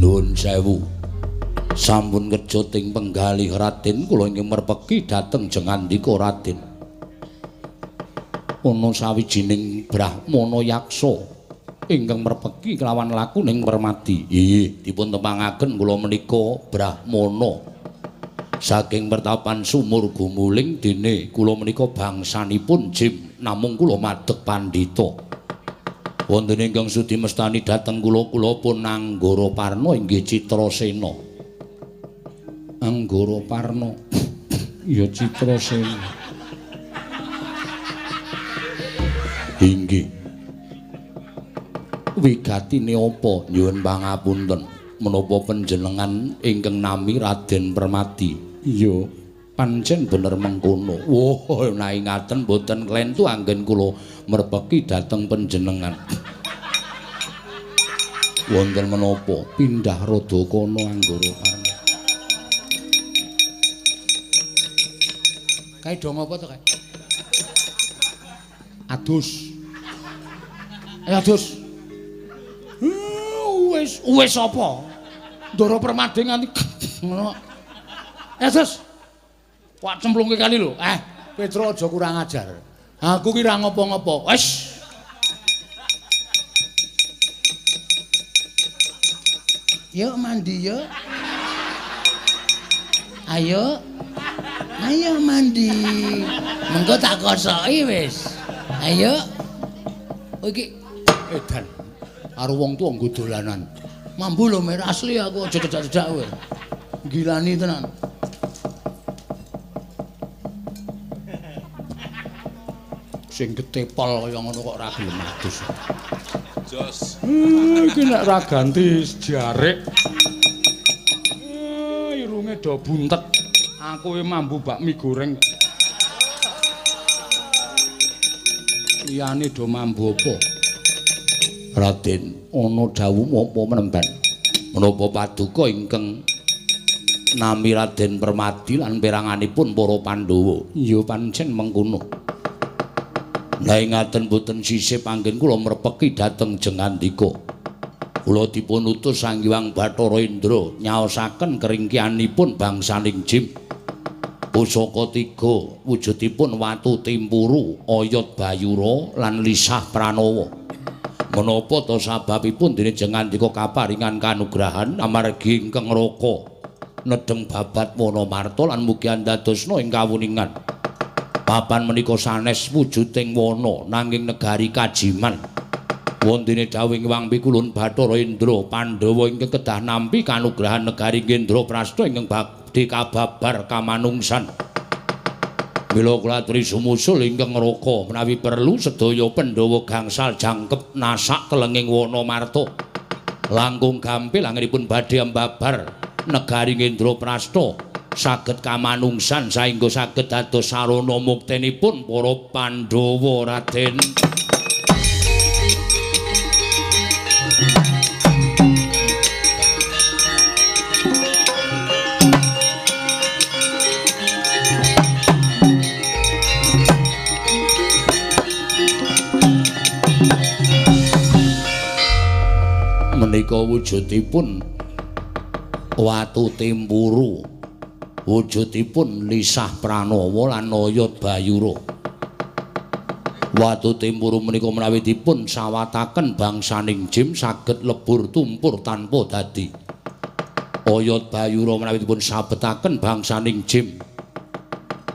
Nuwun sewu Sampun kerja ting penggalih Raden, kula ingkang merpeki dhateng jengandika Raden. Ana sawijining brahmana yaksa ingkang merpeki kelawan laku ning Permati. Nggih, dipun tempangaken kula menika brahmana saking pertapan sumur gumuling dene kula menika bangsanipun Jim, namung kula madheg pandhita. Wonten ingkang sudi mestani dhateng kula pun Anggara Parna inggih Citrasena. Anggara Parna. Ya Citrasena. Inggih. Wigatine apa? Nyuwun pangapunten. Menapa panjenengan ingkang nami Raden Permati? Iya, pancen bener mengkono. Woh, nai ngaten boten klentu anggen kula merpeki dhateng panjenengan. Wonten menapa pindah rada kono Anggara Parna? Kae dong apa to kae? Adus. Adus. Wis apa? Ndara Permadi nganti ngono. Adus. Wak cemplungke kali lho. Petro aja kurang ajar. Aku ki ra ngopo-ngopo. Wis. Yuk mandi yuk. Ayo. Ayo mandi. Mengko tak kosoki wis. Ayo. Iki edan. Karo wong tuwa nggo dolanan. Mambu lho mer asli aku aja cedak-cedak kowe. Gilani tenan. Sing ketepol kaya ngono kok ora gelem adus. Jos. Iki nek ra ganti jarek. Irunge do buntet. Aku mambu bakmi goreng. Liyane do mambu apa? Raden, ana dawuh apa menemban? Menapa paduka ingkang nami Raden Permadi lan peranganipun para Pandhawa? Ya pancen mengkono. Lah ngaten boten sisih panggen kula merpeki dhateng jengandika. Kula dipun utus Sang Hyang Bathara Indra nyaosaken keringkianipun bangsaning Jim. Pusaka 3 wujudipun watu timpuru, oyot bayura lan lisah pranawa. Menapa to sababipun dene jengandika kaparingan kanugrahan amargi ingkang raka nedeng babat Wanamarta lan mugi andadosna ing kawuningan. Papan menika sanes wujuding wana nanging negari kajiman. Wontene dawuhing Hyang Pikulun Bathara Indra Pandhawa ingkang kedah nampi kanugrahan negari Indraprastha ingkang badhe kababar kamanungsan. Mila kula aturi sumusul ingkang raka menawi perlu sedaya Pandhawa gangsal jangkep nasak telenging Wanamarta. Langkung gampil anggenipun badhe mbabar negari Indraprastha saged kamanungsan saengga saged dados sarana muktenipun para Pandhawa Raden. Menika wujudipun watu timpuru, wujudipun lisah pranawa lan oyot bayura. Watu timpuru menika menawi dipun sawataken bangsaning Jim saged lebur tumpur tanpa dadi. Oyot bayura menawi dipun sabetaken bangsaning Jim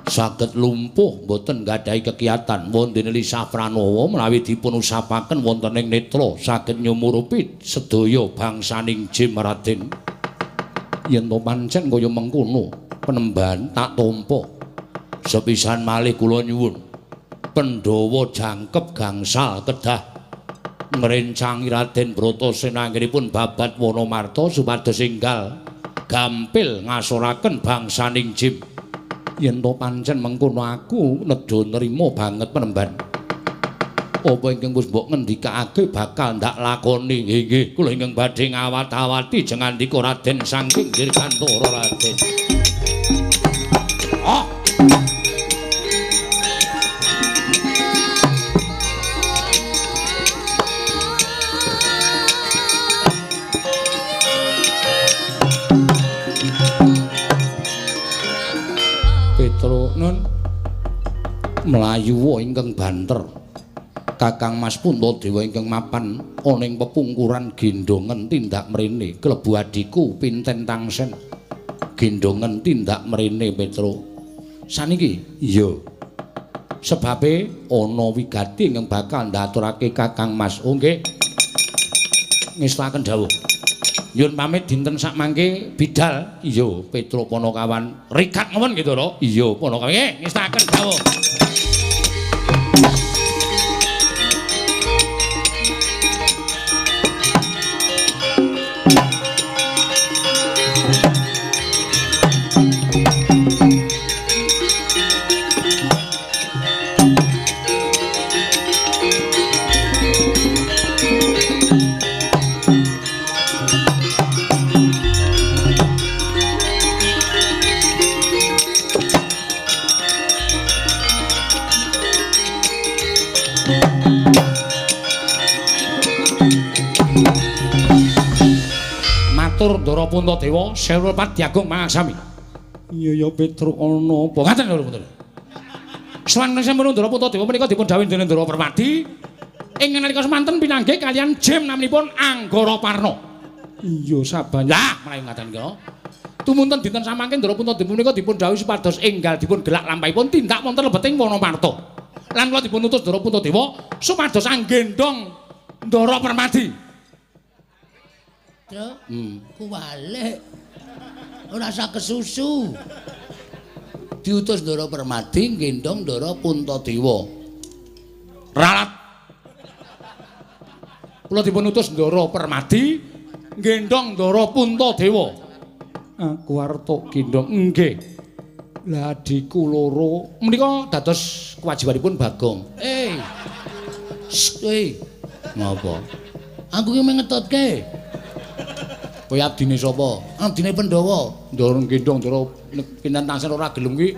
saged lumpuh boten gadhahi kekiyatan. Wonten lisah pranawa menawi dipun usapaken wonten ing netra saged nyumurupi sedaya bangsaning Jim Raden. Yen to pancen kaya mengkono penemban tak tampa. Sepisan malih kula nyuwun Pandhawa jangkep gangsal kedah ngrencangi Raden Bratasena anggenipun babat Wanamarta supados enggal gampil ngasoraken bangsaning Jim. Yen to pancen mengkono aku nedha nrimo banget penemban. Apa ingkang wis mbok ngendikake bakal ndak lakoni. Nggih, kula ingkang badhe ngawat-awati jengandika Raden saking Dirgantara Raden. Oh. Mlayu ingkang banter. Kakang Mas Puntadewa ingkang mapan ana ing pepungkuran gendongen tindak mrene klebu adiku Pinten Tangsen. Gendongen tindak mrene Petro. Saniki iya. Sebabe ana wigati ingkang bakal ndaturake Kakang Mas. Oh nggih. Ngestaken dawuh. Nyuwun pamit dinten sak mangke bidal. Iya, Petro Panakawan. Rikat ngawon gitu lho. Iya, Panakawan. Nggih, ngestaken dawuh. Matur Ndara Puntadewa sewu Padyagung mangaksami. Iya ya Petro ana apa? Ngaten lho Putra. Sawanten sampun Ndara Puntadewa menika dipun dawuh dening Ndara Permadi ing nalika semanten pinanggih kaliyan jem naminipun Anggara Parna. Iya saban. Lah, mlayu ngaten kira. Tumunten dinten samangke Ndara Puntadewa menika dipun dawuh supados enggal dipun gelak lampahipun tindak wonten lebeting Wonoparta. Lan kula dipun utus Ndara Puntadewa supados anggendhong Ndara Permadi. Tru, kuwalik. Ora usah kesusu. Diutus Ndara Permadi nggendhong Ndara Puntadewa. Ralat. Kula dipun utus Ndara Permadi nggendhong Ndara Puntadewa. Aku arep tok gendhong nggih. Lah adikku loro menika dados kewajibanipun Bagong. Ngapa? Aku ki mengetutke. Kowe abdine sapa? Abdine Pandhawa. Ndara gendhong Ndara Pinten Tangsen ora gelem ki.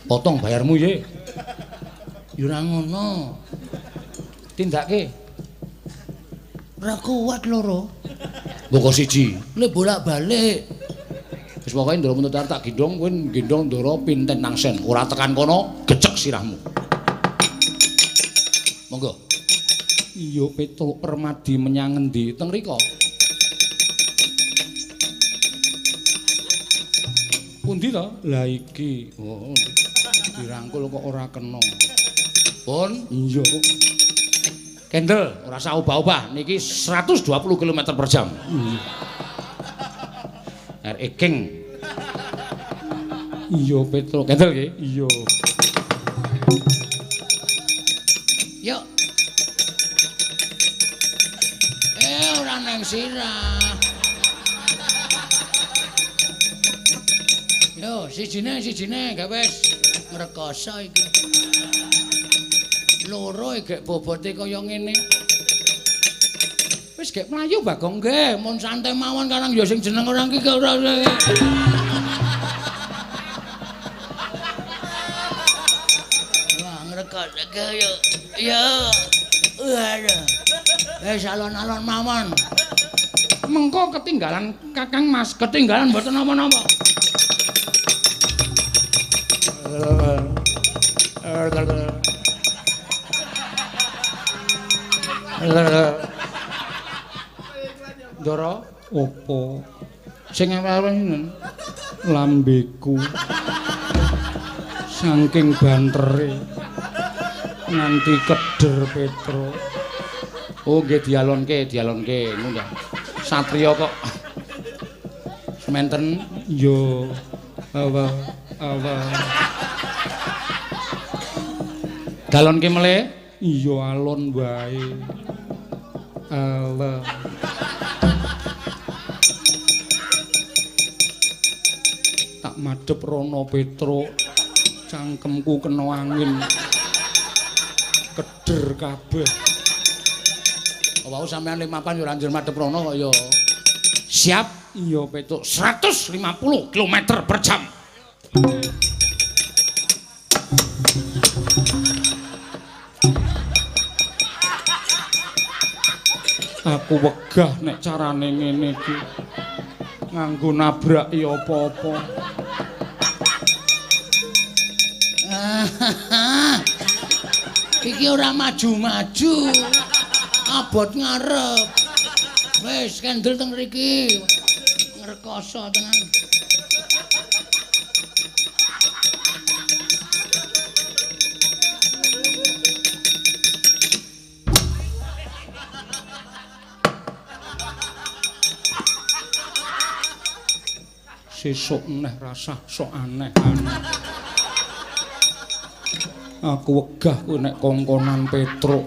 Potong bayarmu ye. Ya ora ngono. Tindake. Ora kuat loro. Mboko siji. Lek bolak-balik. Wis pokoke Ndara Puntadewa tak gendhong kowe gendhong Ndara Pinten Tangsen. Ora tekan kono gecek sirahmu. Monggo. Iya Petro Permadi menyang endi? Teng rika. Pundi to? Lah iki. Oh, dirangkul kok ora kena. Pun? Iya kok. Kendel, ora usah obah-obah. Niki 120 km per jam. RE King. Iya Petro. Kendel nggih? Iya. Yuk. Ora nang sirah. Yo, sijine gak wis ngrekoso iki. Loro gek bobote kaya ngene. Wis gek mlayu Bagong nggih, mun santai mawon karang ya sing jeneng orang iki ora. Wah, ngrekoso yo. Yo. Waduh. Wis alon-alon mawon. Mengko ketinggalan Kakang Mas, ketinggalan mboten napa-napa. Ndara opo? Sing aweh lambeku. Saking bantere nganti keder Petro. Oh nggih dialonke ngono ta. Satriya kok sementen yo awa. Dalonke meleh? Iya alon wae. Allah. Tak madhep rono Petro. Cangkemku kena angin. Keder kabeh. Wau sampean limapan yo anjur madhep rono kok yo. Siap? Iya Petro. 150 km per jam. Aku wegah nek carane ngene iki. Nganggo nabrak ya apa-apa. Iki ora maju-maju. Abot ngarep. Wis kendel teng mriki. Ngrekoso tenan. Sesuk neh rasah sok aneh. Aku wegah kowe nek kongkonan Petruk.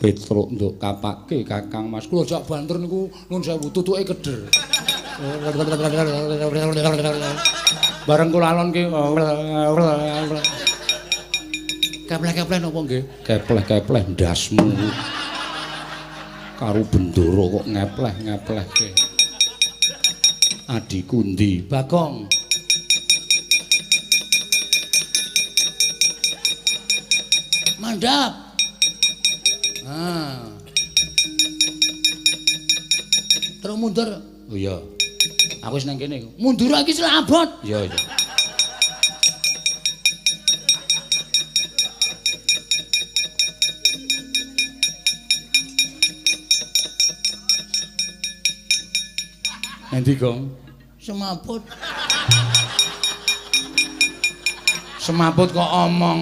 Petruk nduk kapake Kakang Mas. Kula jak banter niku nuwun sewu tutuke keder. Bareng kula alon ki kepleh-kepleh napa nggih? Kepleh-kepleh ndasmu. Karo bendoro kok ngepleh-ngeplehke. Adiku ndi? Bagong. Mandap. Ah. Terus mundur. Oh iya. Aku wis nang kene. Mundur iki selabot. Iya, iya. Endi, Gong? Semaput. Semaput kok omong.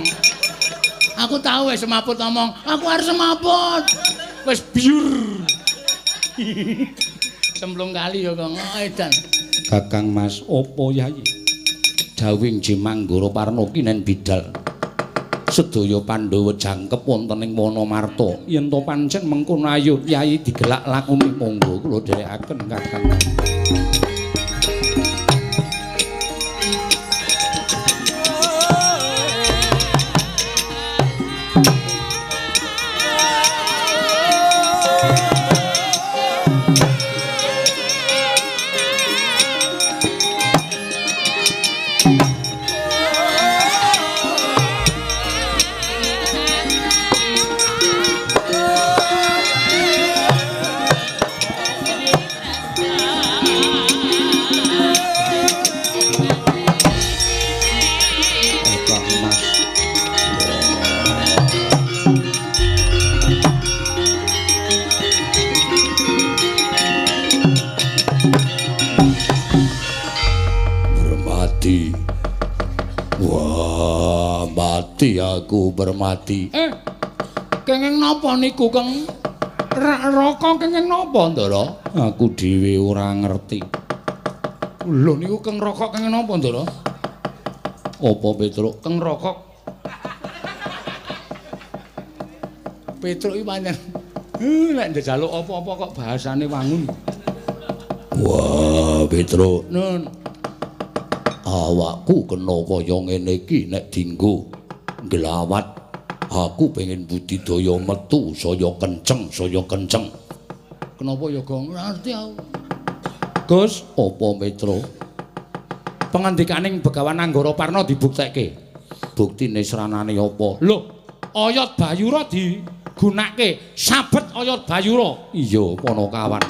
Aku tahu wis semaput omong. Aku harus semaput. Wis biur. Semplung kali ya, Kang. Edan. Kakang Mas, opo Yayi? Dawing Jimanggara Parna kinen bidal. Sedaya Pandhawa jangkep wonten ing Wonomarta. Yen to pancen mengkono ayo Yayi digelak lakune monggo kula dherekaken Kakang. Aku bermati. Kenging napa niku, Kang? Raka kenging napa, Ndara? Aku dhewe ora ngerti. Lho niku Kang Raka kenging napa, Ndara? Apa Petruk? Kang Raka. Petruk iki pancen nek njaluk apa-apa kok bahasane wangun. Wah, Petruk. Nun. Awakku kena kaya ngene iki nek dienggo glawat. Aku pengen budidaya metu saya kenceng. Kenapa ya, Gong? Ngerti aku. Gus, apa Petro? Pangandikaning Begawan Anggara Parna dibuktekke. Buktine sranane apa? Lho, oyot Bayura digunakake. Sabet oyot Bayura. Iya, Panakawan.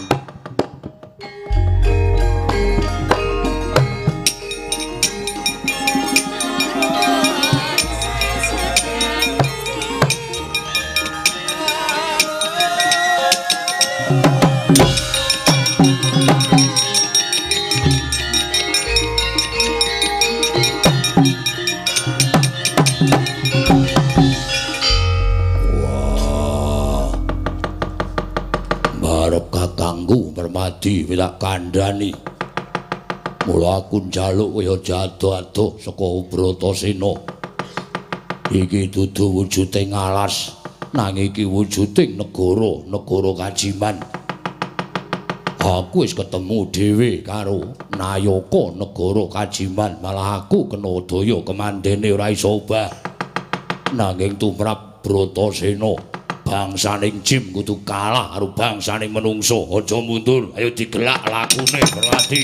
Permadi tak kandhani. Mula aku njaluk kaya jado-ado saka Bratasena. Iki dudu wujuding alas, nanging iki wujuding negara kajiman. Aku wis ketemu dhewe karo nayaka negara kajiman, malah aku kena daya kemandene ora iso obah. Nanging tumrap Bratasena bangsaning jim kudu kalah karo bangsaning menungso. Aja mundur, ayo digelak lakune Permadi.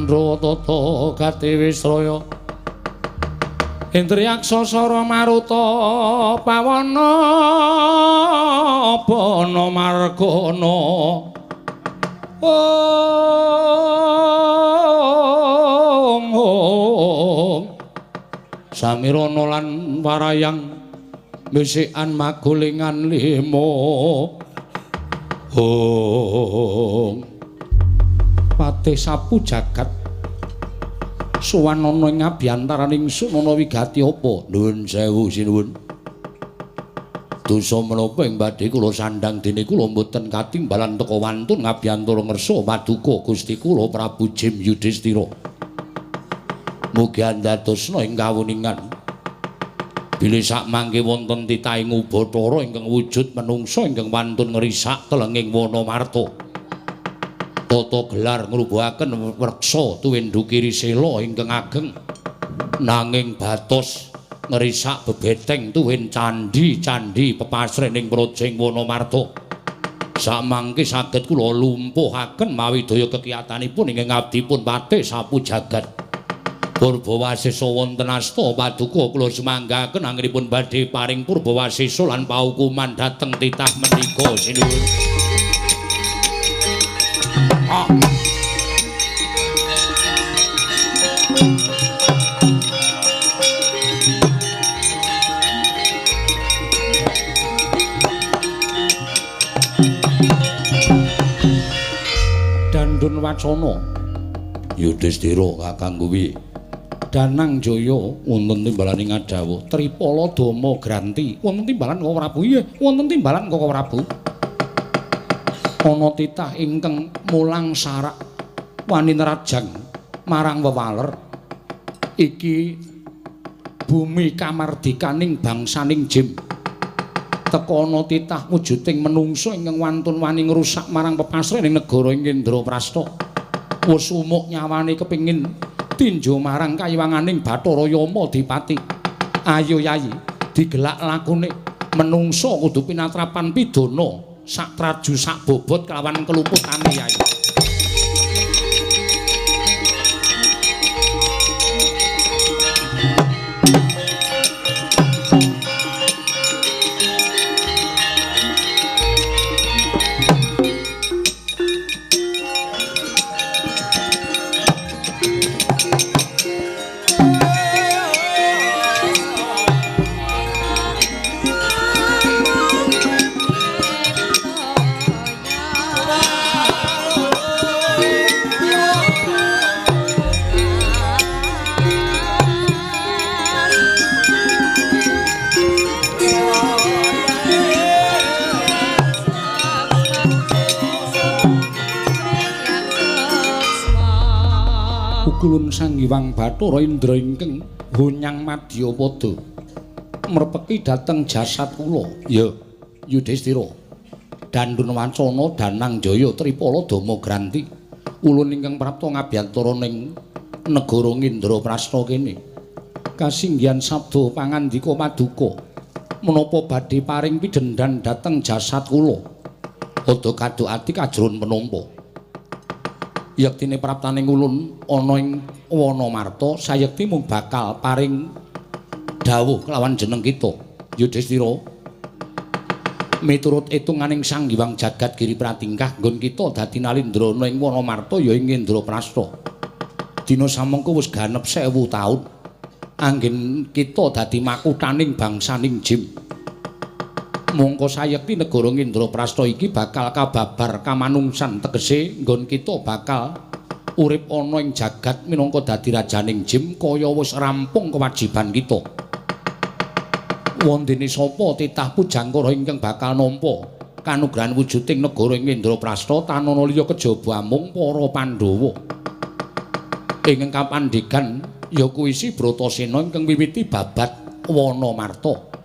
Pandhawa tata gati Wisraya Indriyaksa Sara Maruta Pawana Bana Margana Samirana lan Warayang Misikan Magulingan 5 Patih Sapu Jagat suwanana ing abiyantaraning Sunana wigati apa? Nuwun sewu sinuwun. Dosa menapa ing badhe kula sandhang dene kula mboten katimbalan teka wantun ngabiyantara ngersa paduka Gusti kula Prabu Jim Yudhistira. Mugi andadosna ing kawuningan bilih sakmangke wonten titahing Ubathara ingkang wujud menungsa ingkang wantun ngrisak telenging Wanamarta. Tata gelar ngrubuhaken weksa tuwindukiri sela ingkang ageng nanging batos ngrisak bebeteng tuwin candhi-candhi pepasrening Projeng Wanamarta. Samangke saged kula lumpuhaken mawi daya kekiyatanipun ingkang abdipun Patih Sapu Jagat. Purbawasesa wonten asta paduka kula sumanggaken anggenipun badhe paring purbawasesa lan paukuman dhateng titah menika sinuwun. Dandun Wacana Yudhistira kakang kuwi Danang Jaya wonten timbalaning Adawa Tripala Dama Granti wonten timbalan Koko Prabu iya wonten timbalan Koko Prabu ana titah ingkang mulang sarak wani nerajang marang wewaler iki bumi kamardikaning bangsaning Jim teka ana titah wujuding menungsa ingkang wantun wani ngrusak marang pepasrening negara ing Indraprastha wis umuk nyawane kepingin tinju marang kayiwanganing Bathara Yama Dipati. Ayo Yayi, digelak lakune menungsa kudu pinatrapan pidana sak traju sak bobot kelawan keluputane Yayi. Kulun Sang Hyang Bathara Indra ingkang honyang Madyapada mrepeki dhateng jasad kula. Ya, Yudhistira. Dandun Wacana Danang Jaya Tripala Dama Granti. Ulun ingkang prapta ngabiyantara ning negara Indraprastha kene. Kasinggihan sabda pangandika paduka. Menapa badhe paring pidendhan dhateng jasad kula? Ada kadhokati kajron menapa? Yektine praptaning ulun ana ing Wanamarta sayekti mung bakal paring dawuh kelawan jeneng kita Yudhistira miturut itunganing Sang Hyang Jagat Giri Pratingkah nggon kita dadi nalindrana ing Wanamarta ya ing Indraprastha dina samengko wis ganep 1000 taun anggen kita dadi makuthaning bangsaning Jim mongko sayekti negara Indraprastha iki bakal kababar kamanungsan tegese nggon kita bakal urip ana ing jagat minangka dadi rajaning Jim kaya wis rampung kewajiban kita. Wondene sapa titah pujangkara ingkang bakal nampa kanugrahan wujuding negara ing Indraprastha tanana liya kejaba mung para Pandhawa. Ingkang kapandhegan ya kuwi si Bratasena ingkang wiwiti babat Wanamarta.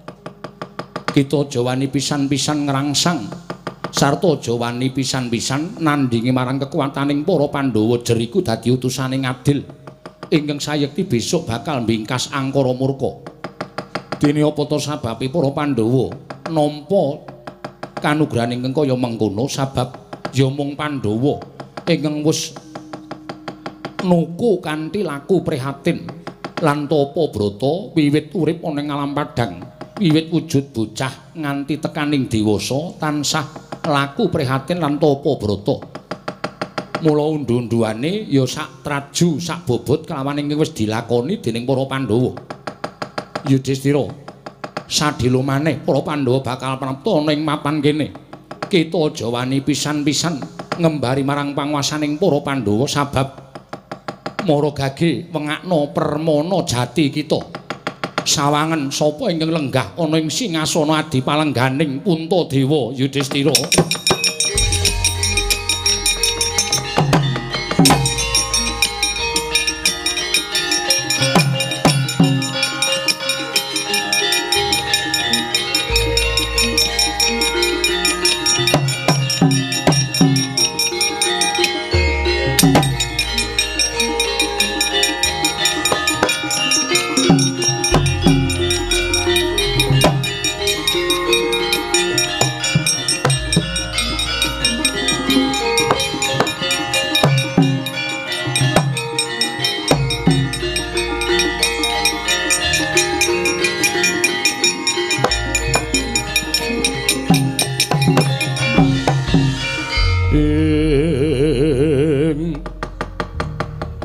Kita jawani pisan-pisan ngrangsang sarta jawani pisan-pisan nandhingi marang kekuwataning para Pandhawa jeriku dadi utusaning adil ingkang sayekti besok bakal mbingkas angkara murka. Dene apa to sababe para Pandhawa nampa kanugrahan ingkang kaya mengkono sabab ya mung Pandhawa ingkang wis nuku kanthi laku prihatin lan tapa brata wiwit urip ana ing alam padhang wiwit wujud bocah nganti tekaning dewasa tansah laku prihatin lan tapa brata mula undu-unduane ya sak traju sak bobot kelawan ingkang wis dilakoni dening para Pandhawa Yudhistira sadhela maneh para Pandhawa bakal prapta ana ing mapan kene kita aja wani pisan-pisan ngembari marang panguwasaning para Pandhawa sabab mara gage wengakna permana jati kita sawangen sapa ingkang lenggah ana ing singasana Adipalengganing Puntadewa Yudhistira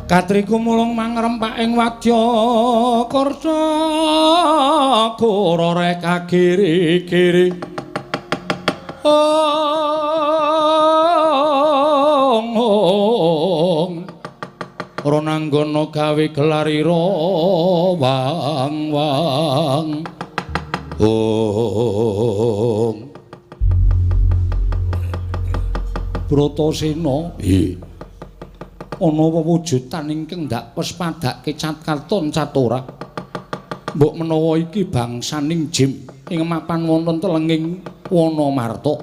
Katriku mulung mangrempak ing wadya karsa kurore kagiri-giri ora nanggana gawe gelarira wang-wang Bratasena ana wewujudan ingkang ndak pespadake Catkarton Catora. Mbok menawa iki bangsaning jim ing mapan wonten telenging Wanamarta.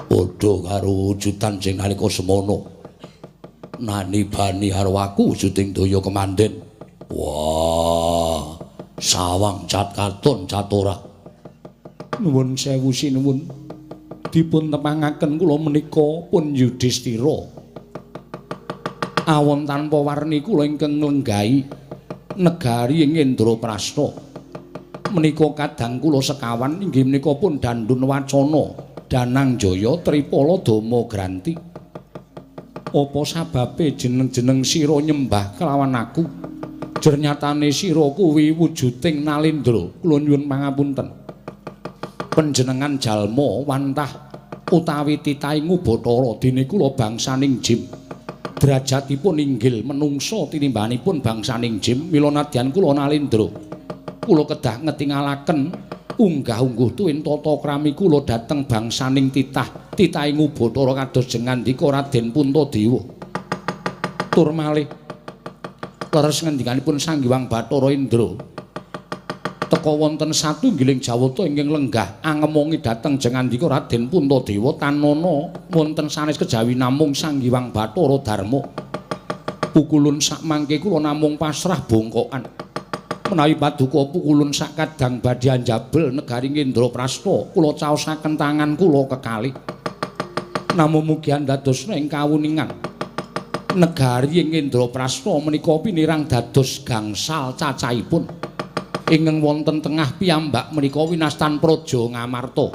Padha karo wujudan sing nalika semono. Nani bani arwaku wujuding daya kemanden. Wah, sawang Catkarton Catora. Nuwun sewu sinuwun. Dipun tepangaken kula menika pun Yudhistira. Awon tanpa warni kula ingkang nglenggahi negari ing Indraprastha menika kadang kula sekawan inggih menika pun Dandun Wacana Danangjaya Tripala Dama Granti apa sababe jeneng-jeneng sira nyembah kelawan aku jernyatane sira kuwi wujuding Nalindra kula nyuwun pangapunten panjenengan jalma wantah utawi titaing Bathara dene kula bangsaning jim derajatipun inggil menungsa tinimbanipun bangsaning jim mila nadyan kula Nalindra kula kedah ngetingalaken unggah-ungguh tuwin tata krami kula dhateng bangsaning titahing Bathara kados jengandika Raden Puntadewa tur malih leres ngendikanipun Sang Hyang Bathara Indra teka wonten satunggiling jawata ingkang lenggah angemongi dhateng jengandika Raden Puntadewa tanana wonten sanes kejawi namung Sang Hyang Bathara Darma. Pukulun sak mangke kula namung pasrah bongkokan. Menawi paduka pukulun sak kadang badhe anjabel negari Indraprastha kula caosaken tangan kula kekalih. Namung mugi andadosna ing kawuningan negari ing Indraprastha menika pinirang dados gangsal cacahipun. Ingkang wonten tengah piyambak menika winastan Praja Ngamarta.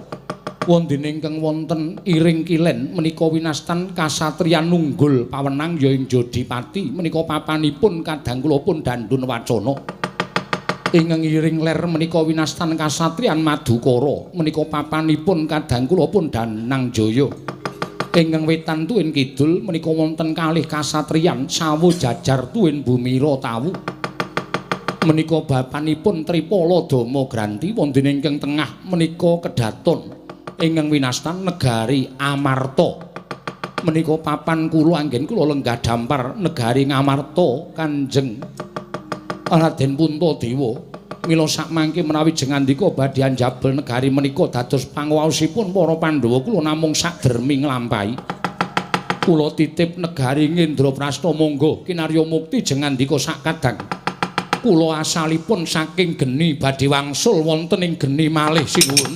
Wonten ingkang wonten iring kilen menika winastan kasatriyan nunggul pawenang ya ing Jodipati menika papanipun kadang kula pun Dandun Wacana. Ingkang iring ler menika winastan kasatriyan Madukara menika papanipun kadang kula pun Danangjaya. Ingkang wetan tuwin kidul menika wonten kalih kasatriyan Sawu Jajar tuwin Bumira Tawu. Menika bapanipun Tripala Dama Granti wonten ingkang tengah menika kedaton ingkang winastan negari Amarta. Menika papan kula anggen kula lenggah dampar negari Ngamarta Kanjeng Raden Puntadewa. Mila sakmangke menawi jengandika badhe anjabel negari menika dados panguwasipun para Pandhawa kula namung sakdermi nglampahi. Kula titip negari Indraprastha monggo kinarya mukti jengandika sakadang. Kula asalipun saking geni badhe wangsul wonten ing geni malih sinuwun.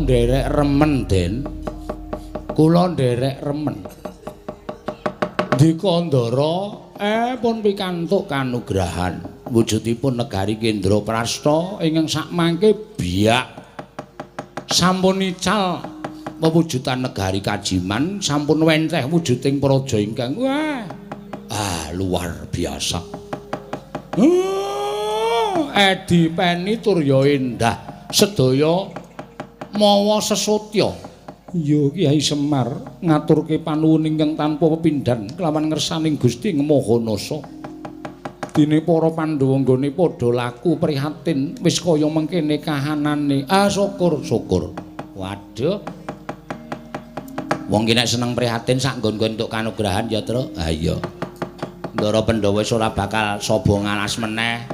Nderek remen Den, kula nderek remen. Dikandara pun pikantuk kanugrahan wujudipun negari Kendraprasta ingkang sakmangke biak sampun ical pewujudan negari Kajiman, sampun wenteh wujuding praja ingkang luar biasa. Edi peni turya endah sedaya mawa sesotya. Ya Kyai Semar ngaturke panuwun ingkang tanpa pepindhan kelawan ngersaning Gusti Mahanasa. Dene para Pandhawa nggone padha laku prihatin wis kaya mengkene kahanane. Syukur. Waduh. Wong ki nek seneng prihatin sak nggon-nggon entuk kanugrahan ya, Tru. Ha iya. Ndara Pandhawa wis ora bakal saba ngalas meneh.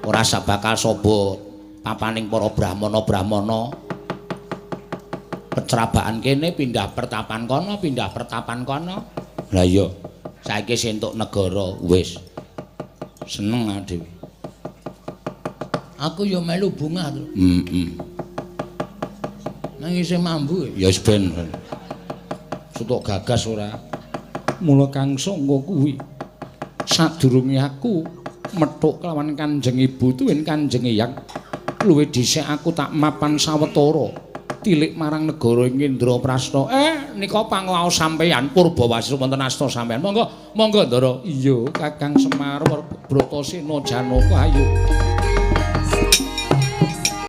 Ora sak bakal saba papaning para brahmana-brahmana. Pecrabaan kene pindah pertapan kono. Lah iya, saiki sentuk negara wis. Seneng dhewe. Aku ya melu bungah, Tru. Nang isih mambu. Ya wis ben. Sutuk gagas ora. Mula Kang Sangga kuwi sadurunge aku methuk kelawan Kanjeng Ibu tuwin Kanjeng Eyang, luwih dhisik aku tak mapan sawetara tilik marang negara Kendraprasta. Nika pangaos sampeyan Purbawasih wonten asta sampeyan. Monggo Ndara. Iya, Kakang Semar Bratasena Janaka ayo.